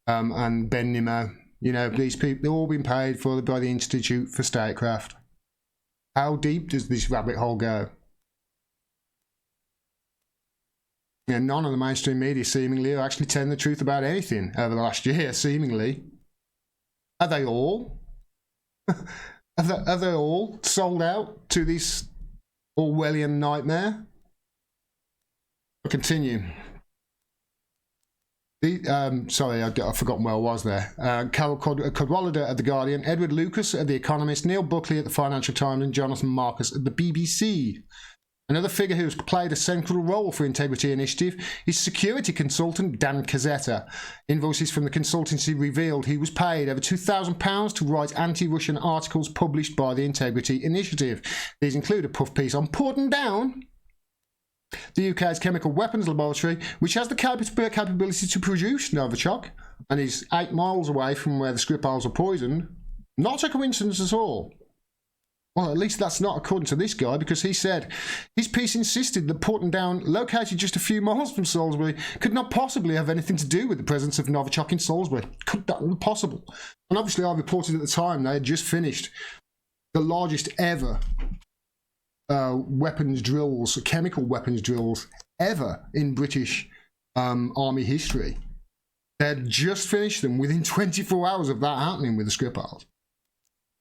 And Ben Nimmo. You know, these people, they've all been paid for by the Institute for Statecraft. How deep does this rabbit hole go? You know, none of the mainstream media seemingly are actually telling the truth about anything over the last year, seemingly. Are they all? Are they all sold out to this Orwellian nightmare? I'll continue. Sorry, I've forgotten where I was there. Carol Cadwallader at The Guardian, Edward Lucas at The Economist, Neil Buckley at The Financial Times, and Jonathan Marcus at the BBC. Another figure who has played a central role for Integrity Initiative is security consultant Dan Cazzetta. Invoices from the consultancy revealed he was paid over £2,000 to write anti-Russian articles published by the Integrity Initiative. These include a puff piece on Porton Down, the UK's chemical weapons laboratory, which has the capability to produce Novichok and is 8 miles away from where the Skripals were poisoned. Not a coincidence at all. Well, at least that's not according to this guy, because he said his piece insisted that Porton Down, located just a few miles from Salisbury, could not possibly have anything to do with the presence of Novichok in Salisbury. Could that be possible? And obviously I reported at the time they had just finished the largest ever weapons drills, chemical weapons drills ever in British army history. They had just finished them within 24 hours of that happening with the Skripals.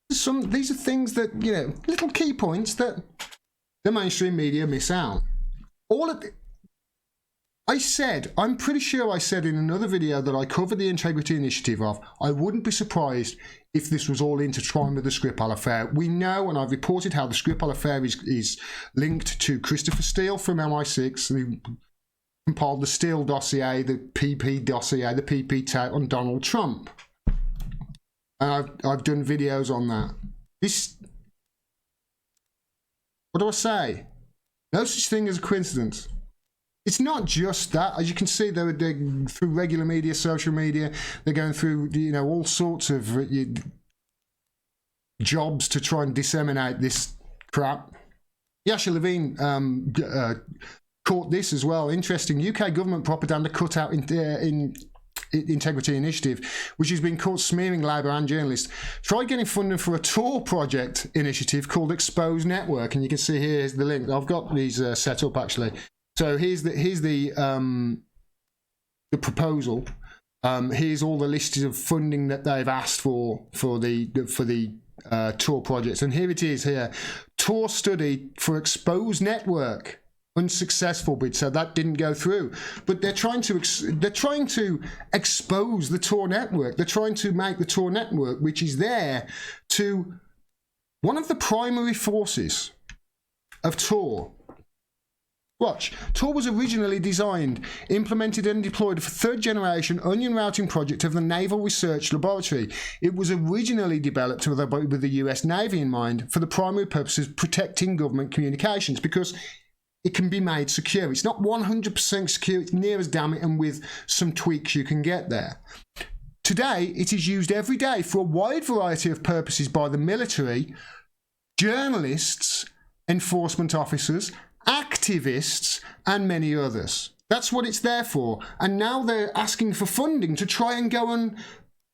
These are things that, you know, little key points that the mainstream media miss out. I'm pretty sure I said in another video that I covered the Integrity Initiative of, I wouldn't be surprised if this was all intertwined with the Skripal affair. We know, and I've reported how the Skripal affair is linked to Christopher Steele from MI6, who compiled the Steele dossier, the PP dossier, the PP tape on Donald Trump. And I've done videos on that. What do I say? No such thing as a coincidence. It's not just that. As you can see, they're through regular media, social media, they're going through, you know, all sorts of jobs to try and disseminate this crap. Yasha Levine caught this as well. Interesting. UK government propaganda cut out in Integrity Initiative, which has been caught smearing Labour and journalists. Tried getting funding for a Tor project initiative called Expose Network, and you can see here's the link. I've got these set up actually. So here's the proposal. Here's all the lists of funding that they've asked for the Tor projects, and here it is here. Tor study for Expose Network. Unsuccessful bid, so that didn't go through. But they're trying to expose the Tor network. They're trying to make the Tor network, which is there to one of the primary forces of Tor. Watch. Tor was originally designed, implemented and deployed for third-generation onion routing project of the Naval Research Laboratory. It was originally developed with the US Navy in mind for the primary purposes of protecting government communications, because it can be made secure. It's not 100% secure. It's near as damn it, and with some tweaks you can get there. Today, it is used every day for a wide variety of purposes by the military, journalists, enforcement officers, activists, and many others. That's what it's there for. And now they're asking for funding to try and go and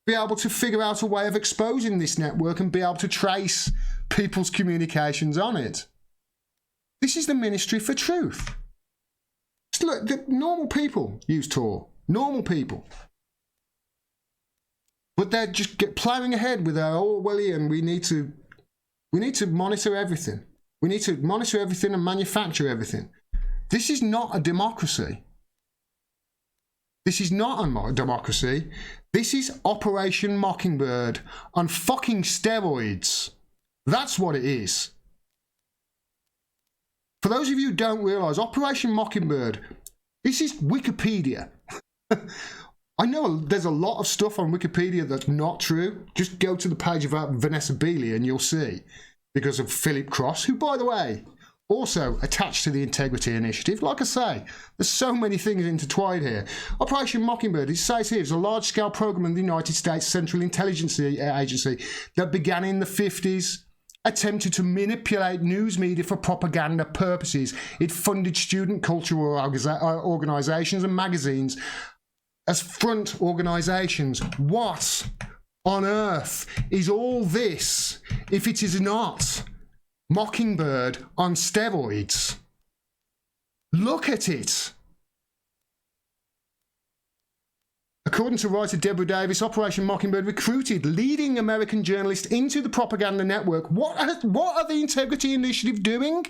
be able to figure out a way of exposing this network and be able to trace people's communications on it. This is the Ministry for Truth. Just look, the normal people use Tor. Normal people. But they're just ploughing ahead with our Orwellian, we need to monitor everything. We need to monitor everything and manufacture everything. This is not a democracy. This is not a democracy. This is Operation Mockingbird on fucking steroids. That's what it is. For those of you who don't realise, Operation Mockingbird, this is Wikipedia. I know there's a lot of stuff on Wikipedia that's not true. Just go to the page about Vanessa Beeley and you'll see. Because of Philip Cross, who, by the way, also attached to the Integrity Initiative. Like I say, there's so many things intertwined here. Operation Mockingbird, it says here, is a large-scale program in the United States Central Intelligence Agency that began in the 50s, attempted to manipulate news media for propaganda purposes. It funded student cultural organisations and magazines as front organisations. What on earth is all this if it is not Mockingbird on steroids? Look at it. According to writer Deborah Davis, Operation Mockingbird recruited leading American journalists into the propaganda network. What are the Integrity Initiative doing?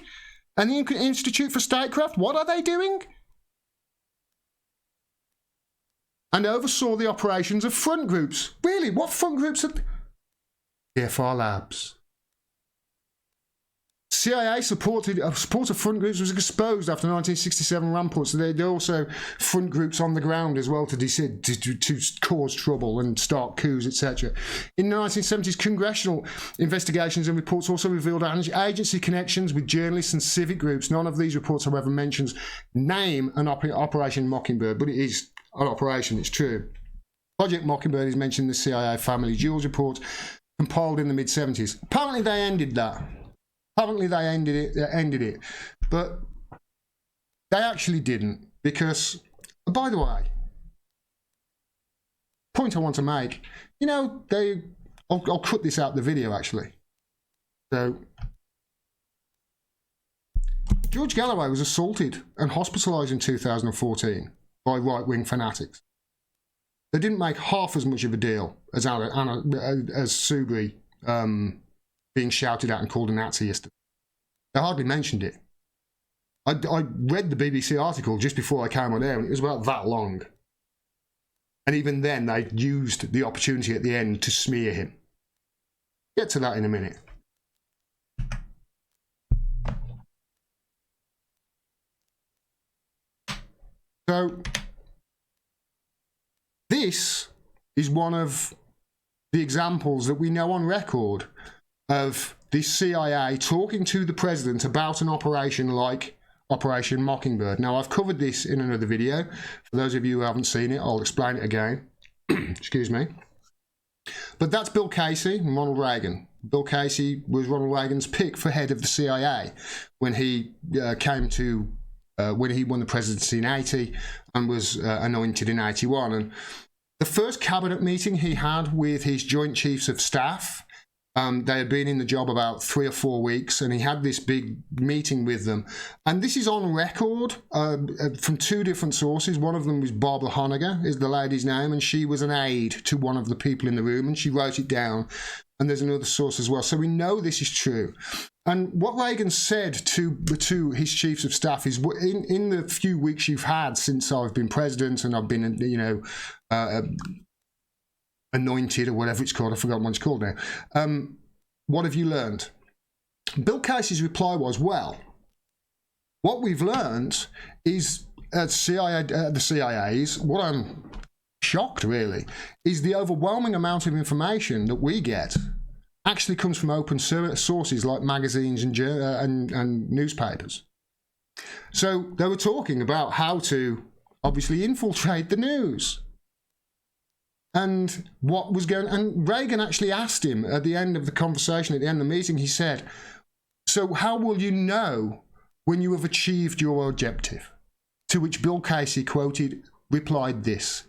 And the Institute for Statecraft, what are they doing? And oversaw the operations of front groups. Really? What front groups are... DFR Labs. CIA support of front groups was exposed after 1967 ramparts. So there are also front groups on the ground as well to cause trouble and start coups, etc. In the 1970s, congressional investigations and reports also revealed agency connections with journalists and civic groups. None of these reports, however, mentions name an Operation Mockingbird, but it is an operation, it's true. Project Mockingbird is mentioned in the CIA Family Jewels report, compiled in the mid-70s. Apparently they ended that. Apparently they ended it, but they actually didn't, because, by the way, point I want to make, you know, I'll cut this out the video actually. So, George Galloway was assaulted and hospitalised in 2014 by right-wing fanatics. They didn't make half as much of a deal as Subri being shouted at and called a Nazi yesterday. They hardly mentioned it. I read the BBC article just before I came on air, and it was about that long. And even then, they used the opportunity at the end to smear him. Get to that in a minute. So, this is one of the examples that we know on record of the CIA talking to the president about an operation like Operation Mockingbird. Now, I've covered this in another video. For those of you who haven't seen it, I'll explain it again. Excuse me. But that's Bill Casey and Ronald Reagan. Bill Casey was Ronald Reagan's pick for head of the CIA when he when he won the presidency in 80 and was anointed in 81. And the first cabinet meeting he had with his Joint Chiefs of Staff, they had been in the job about 3 or 4 weeks, and he had this big meeting with them. And this is on record from 2 different sources. One of them was Barbara Honegger, is the lady's name, and she was an aide to one of the people in the room, and she wrote it down. And there's another source as well. So we know this is true. And what Reagan said to his chiefs of staff is, in the few weeks you've had since I've been president and I've been, anointed or whatever it's called, I've forgotten what it's called now. What have you learned? Bill Casey's reply was, well, what we've learned is the CIA's, what I'm shocked really, is the overwhelming amount of information that we get actually comes from open sources like magazines and newspapers. So they were talking about how to obviously infiltrate the news. And what was going, and Reagan actually asked him at the end of the conversation, at the end of the meeting, he said, so how will you know when you have achieved your objective? To which Bill Casey replied this: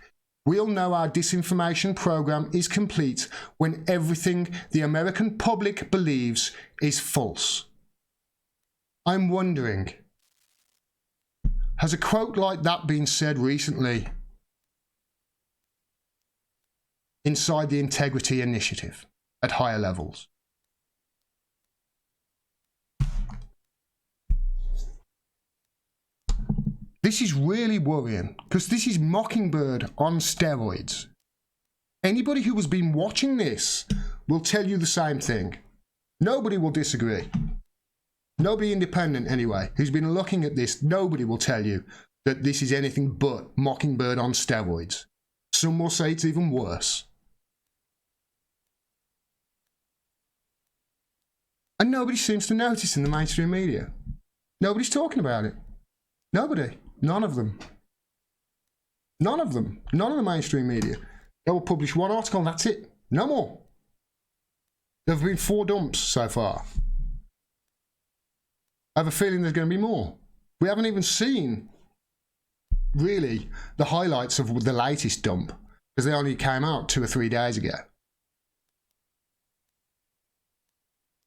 we'll know our disinformation program is complete when everything the American public believes is false. I'm wondering, has a quote like that been said recently inside the Integrity Initiative at higher levels? This is really worrying, because this is Mockingbird on steroids. Anybody who has been watching this will tell you the same thing. Nobody will disagree. Nobody independent, anyway, who's been looking at this, nobody will tell you that this is anything but Mockingbird on steroids. Some will say it's even worse. And nobody seems to notice in the mainstream media. Nobody's talking about it. Nobody. None of them. None of them. None of the mainstream media. They will publish one article and that's it. No more. There have been 4 dumps so far. I have a feeling there's going to be more. We haven't even seen, really, the highlights of the latest dump, because they only came out 2 or 3 days ago.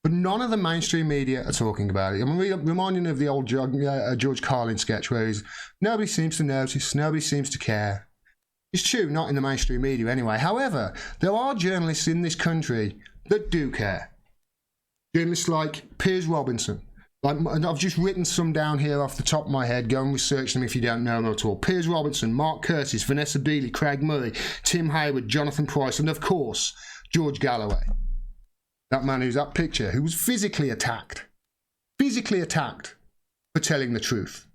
But none of the mainstream media are talking about it. I'm reminding of the old George Carlin sketch where he's, nobody seems to notice, nobody seems to care. It's true, not in the mainstream media anyway. However, there are journalists in this country that do care. Journalists like Piers Robinson. And I've just written some down here off the top of my head. Go and research them if you don't know them at all. Piers Robinson, Mark Curtis, Vanessa Beeley, Craig Murray, Tim Hayward, Jonathan Price, and of course, George Galloway. That man who's that picture, who was physically attacked for telling the truth.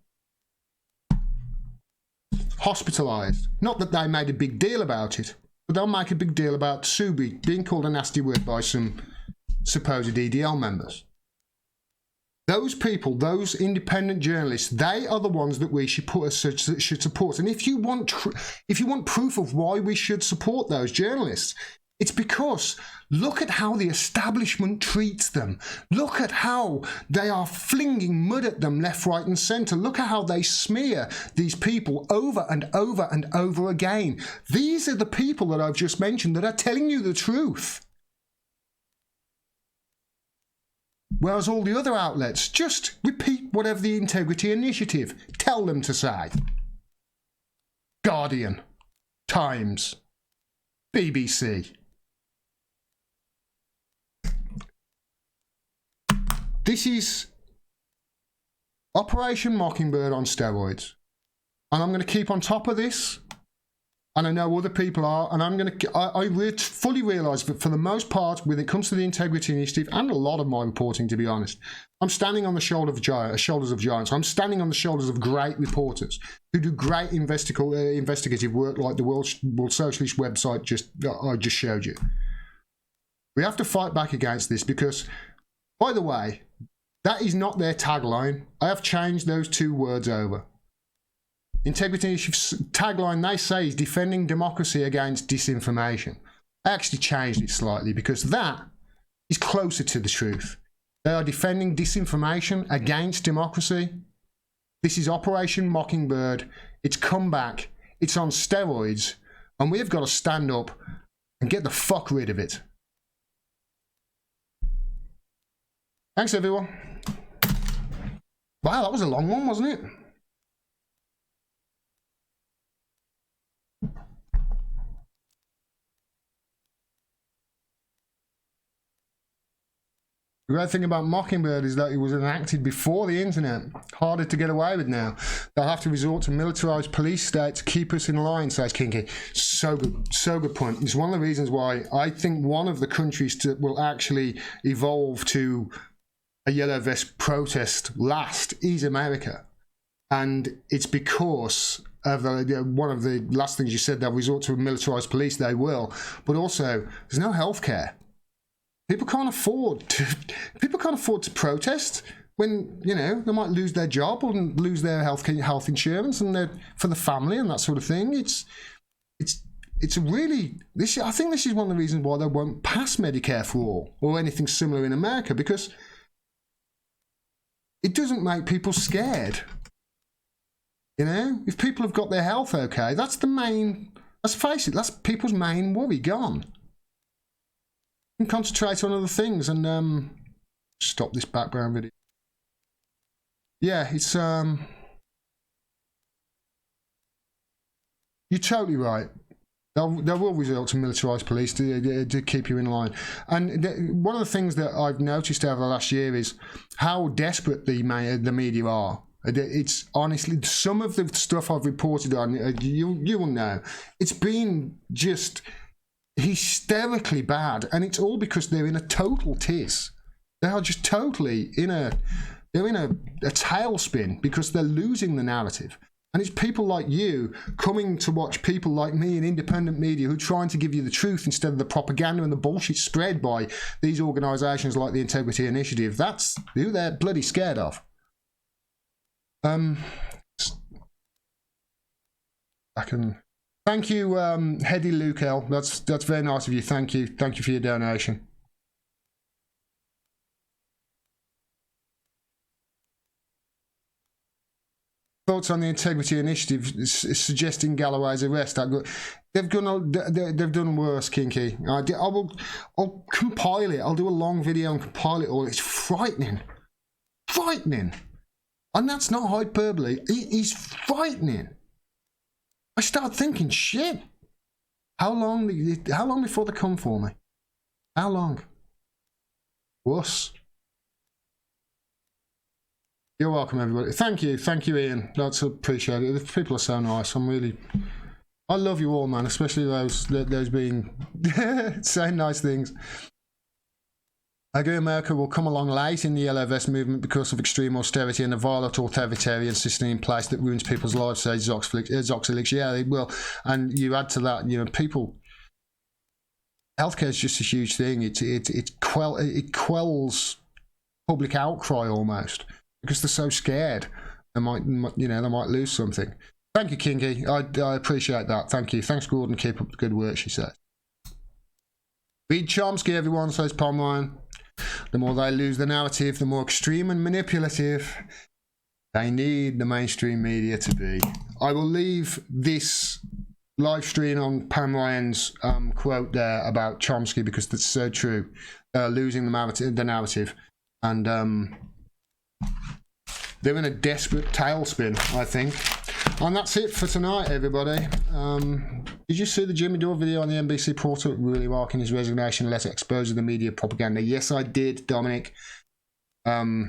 Hospitalised. Not that they made a big deal about it, but they'll make a big deal about Subi being called a nasty word by some supposed EDL members. Those people, those independent journalists, they are the ones that we should support. And if you want proof of why we should support those journalists, it's because look at how the establishment treats them. Look at how they are flinging mud at them left, right and centre. Look at how they smear these people over and over and over again. These are the people that I've just mentioned that are telling you the truth. Whereas all the other outlets just repeat whatever the Integrity Initiative tell them to say. Guardian, Times, BBC. This is Operation Mockingbird on steroids. And I'm going to keep on top of this. And I know other people are. And I'm going to... I fully realise that for the most part, when it comes to the Integrity Initiative, and a lot of my reporting, to be honest, I'm standing on the shoulders of giants. I'm standing on the shoulders of great reporters who do great investigative work like the World Socialist website I just showed you. We have to fight back against this because, by the way, that is not their tagline. I have changed those 2 words over. Integrity Initiative's tagline, they say, is defending democracy against disinformation. I actually changed it slightly because that is closer to the truth. They are defending disinformation against democracy. This is Operation Mockingbird. It's come back. It's on steroids. And we've got to stand up and get the fuck rid of it. Thanks, everyone. Wow, that was a long one, wasn't it? The great thing about Mockingbird is that it was enacted before the internet. Harder to get away with now. They'll have to resort to militarised police state to keep us in line, says Kinky. So good point. It's one of the reasons why I think one of the countries will actually evolve to a yellow vest protest last is America. And it's because of one of the last things you said, they'll resort to a militarised police, they will. But also, there's no healthcare. People can't afford to protest when, you know, they might lose their job or lose their health insurance and for the family and that sort of thing. It's it's really this. I think this is one of the reasons why they won't pass Medicare for all or anything similar in America, because it doesn't make people scared. You know, if people have got their health okay, that's the main. Let's face it, that's people's main worry gone. You can concentrate on other things and stop this background video. Yeah, it's you're totally right. There will result in militarised police to keep you in line. And one of the things that I've noticed over the last year is how desperate the media are. It's honestly, some of the stuff I've reported on, you will know, it's been just hysterically bad, and it's all because they're in a total tiz. They are just totally they're in a tailspin because they're losing the narrative. And it's people like you coming to watch people like me in independent media who are trying to give you the truth instead of the propaganda and the bullshit spread by these organisations like the Integrity Initiative. That's who they're bloody scared of. I can thank you, Hedy Lukel. That's very nice of you. Thank you for your donation. Thoughts on the Integrity Initiative suggesting Galloway's arrest? They've done worse, Kinky. I'll compile it. I'll do a long video and compile it all. It's frightening, and that's not hyperbole. It is frightening. I start thinking, shit. How long before they come for me? How long? Wuss. You're welcome, everybody. Thank you, Ian. That's appreciated. People are so nice. I love you all, man. Especially those being saying nice things. I agree America will come along late in the Yellow Vest movement because of extreme austerity and a violent authoritarian system in place that ruins people's lives, says Zoxelix. Yeah, they will. And you add to that, you know, people. Healthcare is just a huge thing. It quells public outcry almost. Because they're so scared, they might lose something. Thank you, Kingy. I appreciate that. Thank you. Thanks, Gordon. Keep up the good work, she says. Read Chomsky, everyone, says Pomeroy. The more they lose the narrative, the more extreme and manipulative they need the mainstream media to be. I will leave this live stream on Pomeroy's quote there about Chomsky because that's so true. Losing the narrative. And they're in a desperate tailspin, I think. And that's it for tonight, everybody. Did you see the Jimmy Dore video on the NBC portal really marking his resignation letter exposing the media propaganda? Yes, I did, Dominic. For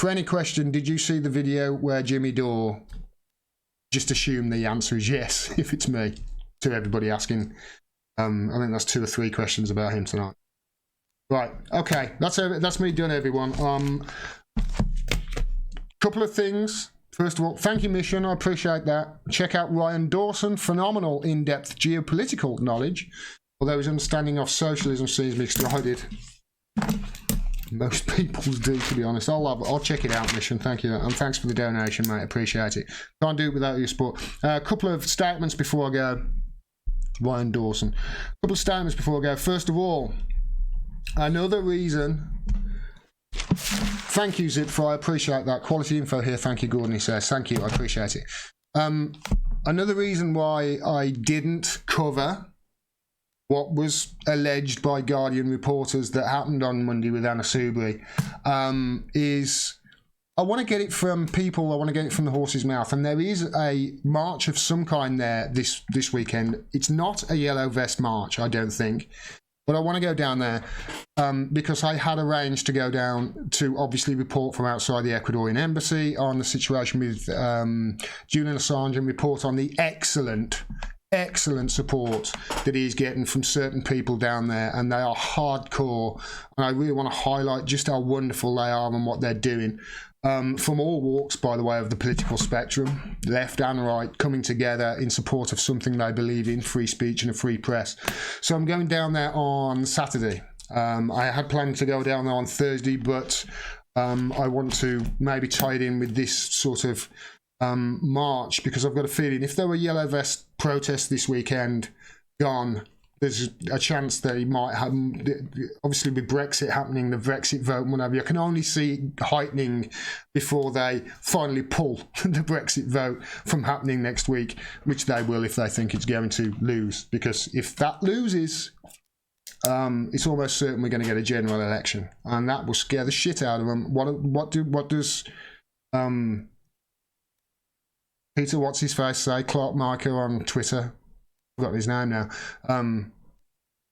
any question, did you see the video where Jimmy Dore just assume the answer is yes, if it's me, to everybody asking? I think that's 2 or 3 questions about him tonight. Right, okay, that's me done, everyone. Couple of things. First of all, thank you, Mission. I appreciate that. Check out Ryan Dawson. Phenomenal in-depth geopolitical knowledge. Although his understanding of socialism seems misguided. Most people's do, to be honest. I'll check it out, Mission. Thank you. And thanks for the donation, mate. Appreciate it. Can't do it without your support. A couple of statements before I go. Ryan Dawson. A couple of statements before I go. First of all, another reason. Thank you, Zipfry. I appreciate that. Quality info here. Thank you, Gordon. He says. Thank you. I appreciate it. Another reason why I didn't cover what was alleged by Guardian reporters that happened on Monday with Anna Soubry is I want to get it from people. I want to get it from the horse's mouth. And there is a march of some kind there this weekend. It's not a yellow vest march, I don't think. But I want to go down there because I had arranged to go down to obviously report from outside the Ecuadorian embassy on the situation with Julian Assange and report on the excellent support that he's getting from certain people down there, and they are hardcore. And I really want to highlight just how wonderful they are and what they're doing. From all walks, by the way, of the political spectrum, left and right, coming together in support of something they believe in, free speech and a free press. So I'm going down there on Saturday. I had planned to go down there on Thursday, but I want to maybe tie it in with this sort of march, because I've got a feeling if there were yellow vest protests this weekend gone, there's a chance that he might have, obviously with Brexit happening, the Brexit vote and whatever, you can only see it heightening before they finally pull the Brexit vote from happening next week, which they will if they think it's going to lose, because if that loses, it's almost certain we're going to get a general election, and that will scare the shit out of them. What does Peter, what's his face, say? Clark Michael on Twitter, I've forgotten his name now.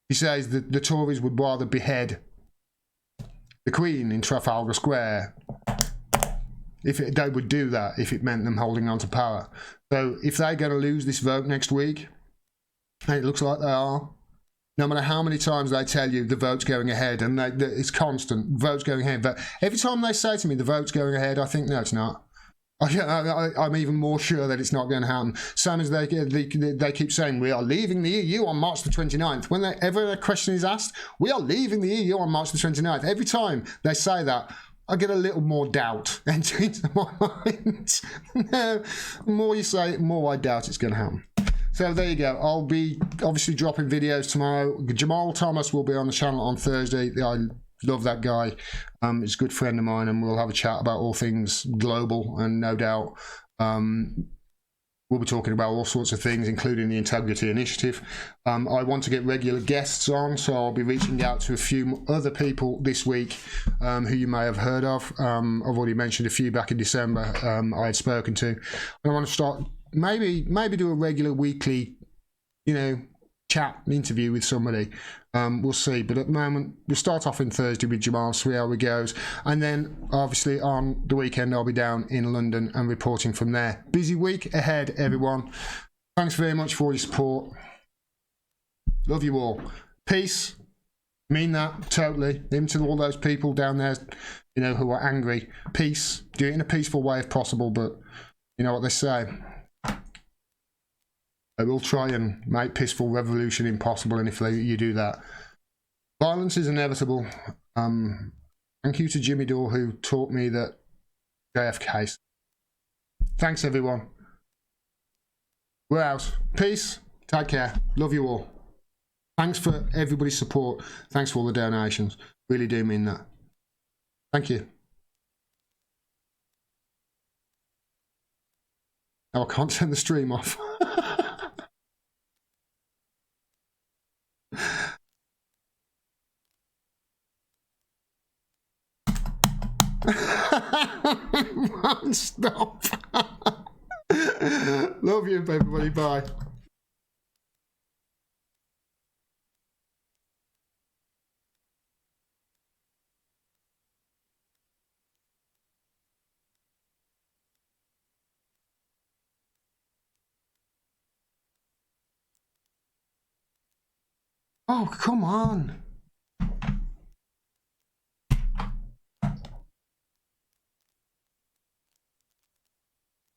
He says that the Tories would rather behead the Queen in Trafalgar Square if they would do that if it meant them holding on to power. So if they're going to lose this vote next week, and it looks like they are, no matter how many times they tell you the vote's going ahead, and it's constant, vote's going ahead, but every time they say to me the vote's going ahead, I think, no, it's not. I'm even more sure that it's not going to happen. Same as they keep saying, we are leaving the EU on March the 29th. Whenever a question is asked, we are leaving the EU on March the 29th. Every time they say that, I get a little more doubt entering into my mind. The more you say it, the more I doubt it's going to happen. So there you go. I'll be obviously dropping videos tomorrow. Jamal Thomas will be on the channel on Thursday. I love that guy. He's a good friend of mine, and we'll have a chat about all things global, and no doubt we'll be talking about all sorts of things, including the Integrity Initiative. I want to get regular guests on, so I'll be reaching out to a few other people this week who you may have heard of. I've already mentioned a few back in December I had spoken to. And I want to start, maybe do a regular weekly, chat interview with somebody. We'll see, but at the moment we'll start off in Thursday with Jamal, see how it goes, and then obviously on the weekend I'll be down in London and reporting from there. Busy week ahead, everyone. Thanks very much for all your support. Love you all. Peace. Mean that totally. Even to all those people down there, who are angry. Peace. Do it in a peaceful way if possible, but you know what they say. I will try and make peaceful revolution impossible, and if you do that, violence is inevitable. Thank you to Jimmy Dore, who taught me that JFK. Thanks, everyone. We're out. Peace. Take care. Love you all. Thanks for everybody's support. Thanks for all the donations. Really do mean that. Thank you. Now I can't turn the stream off. Stop. Love you, everybody. Bye. Oh, come on.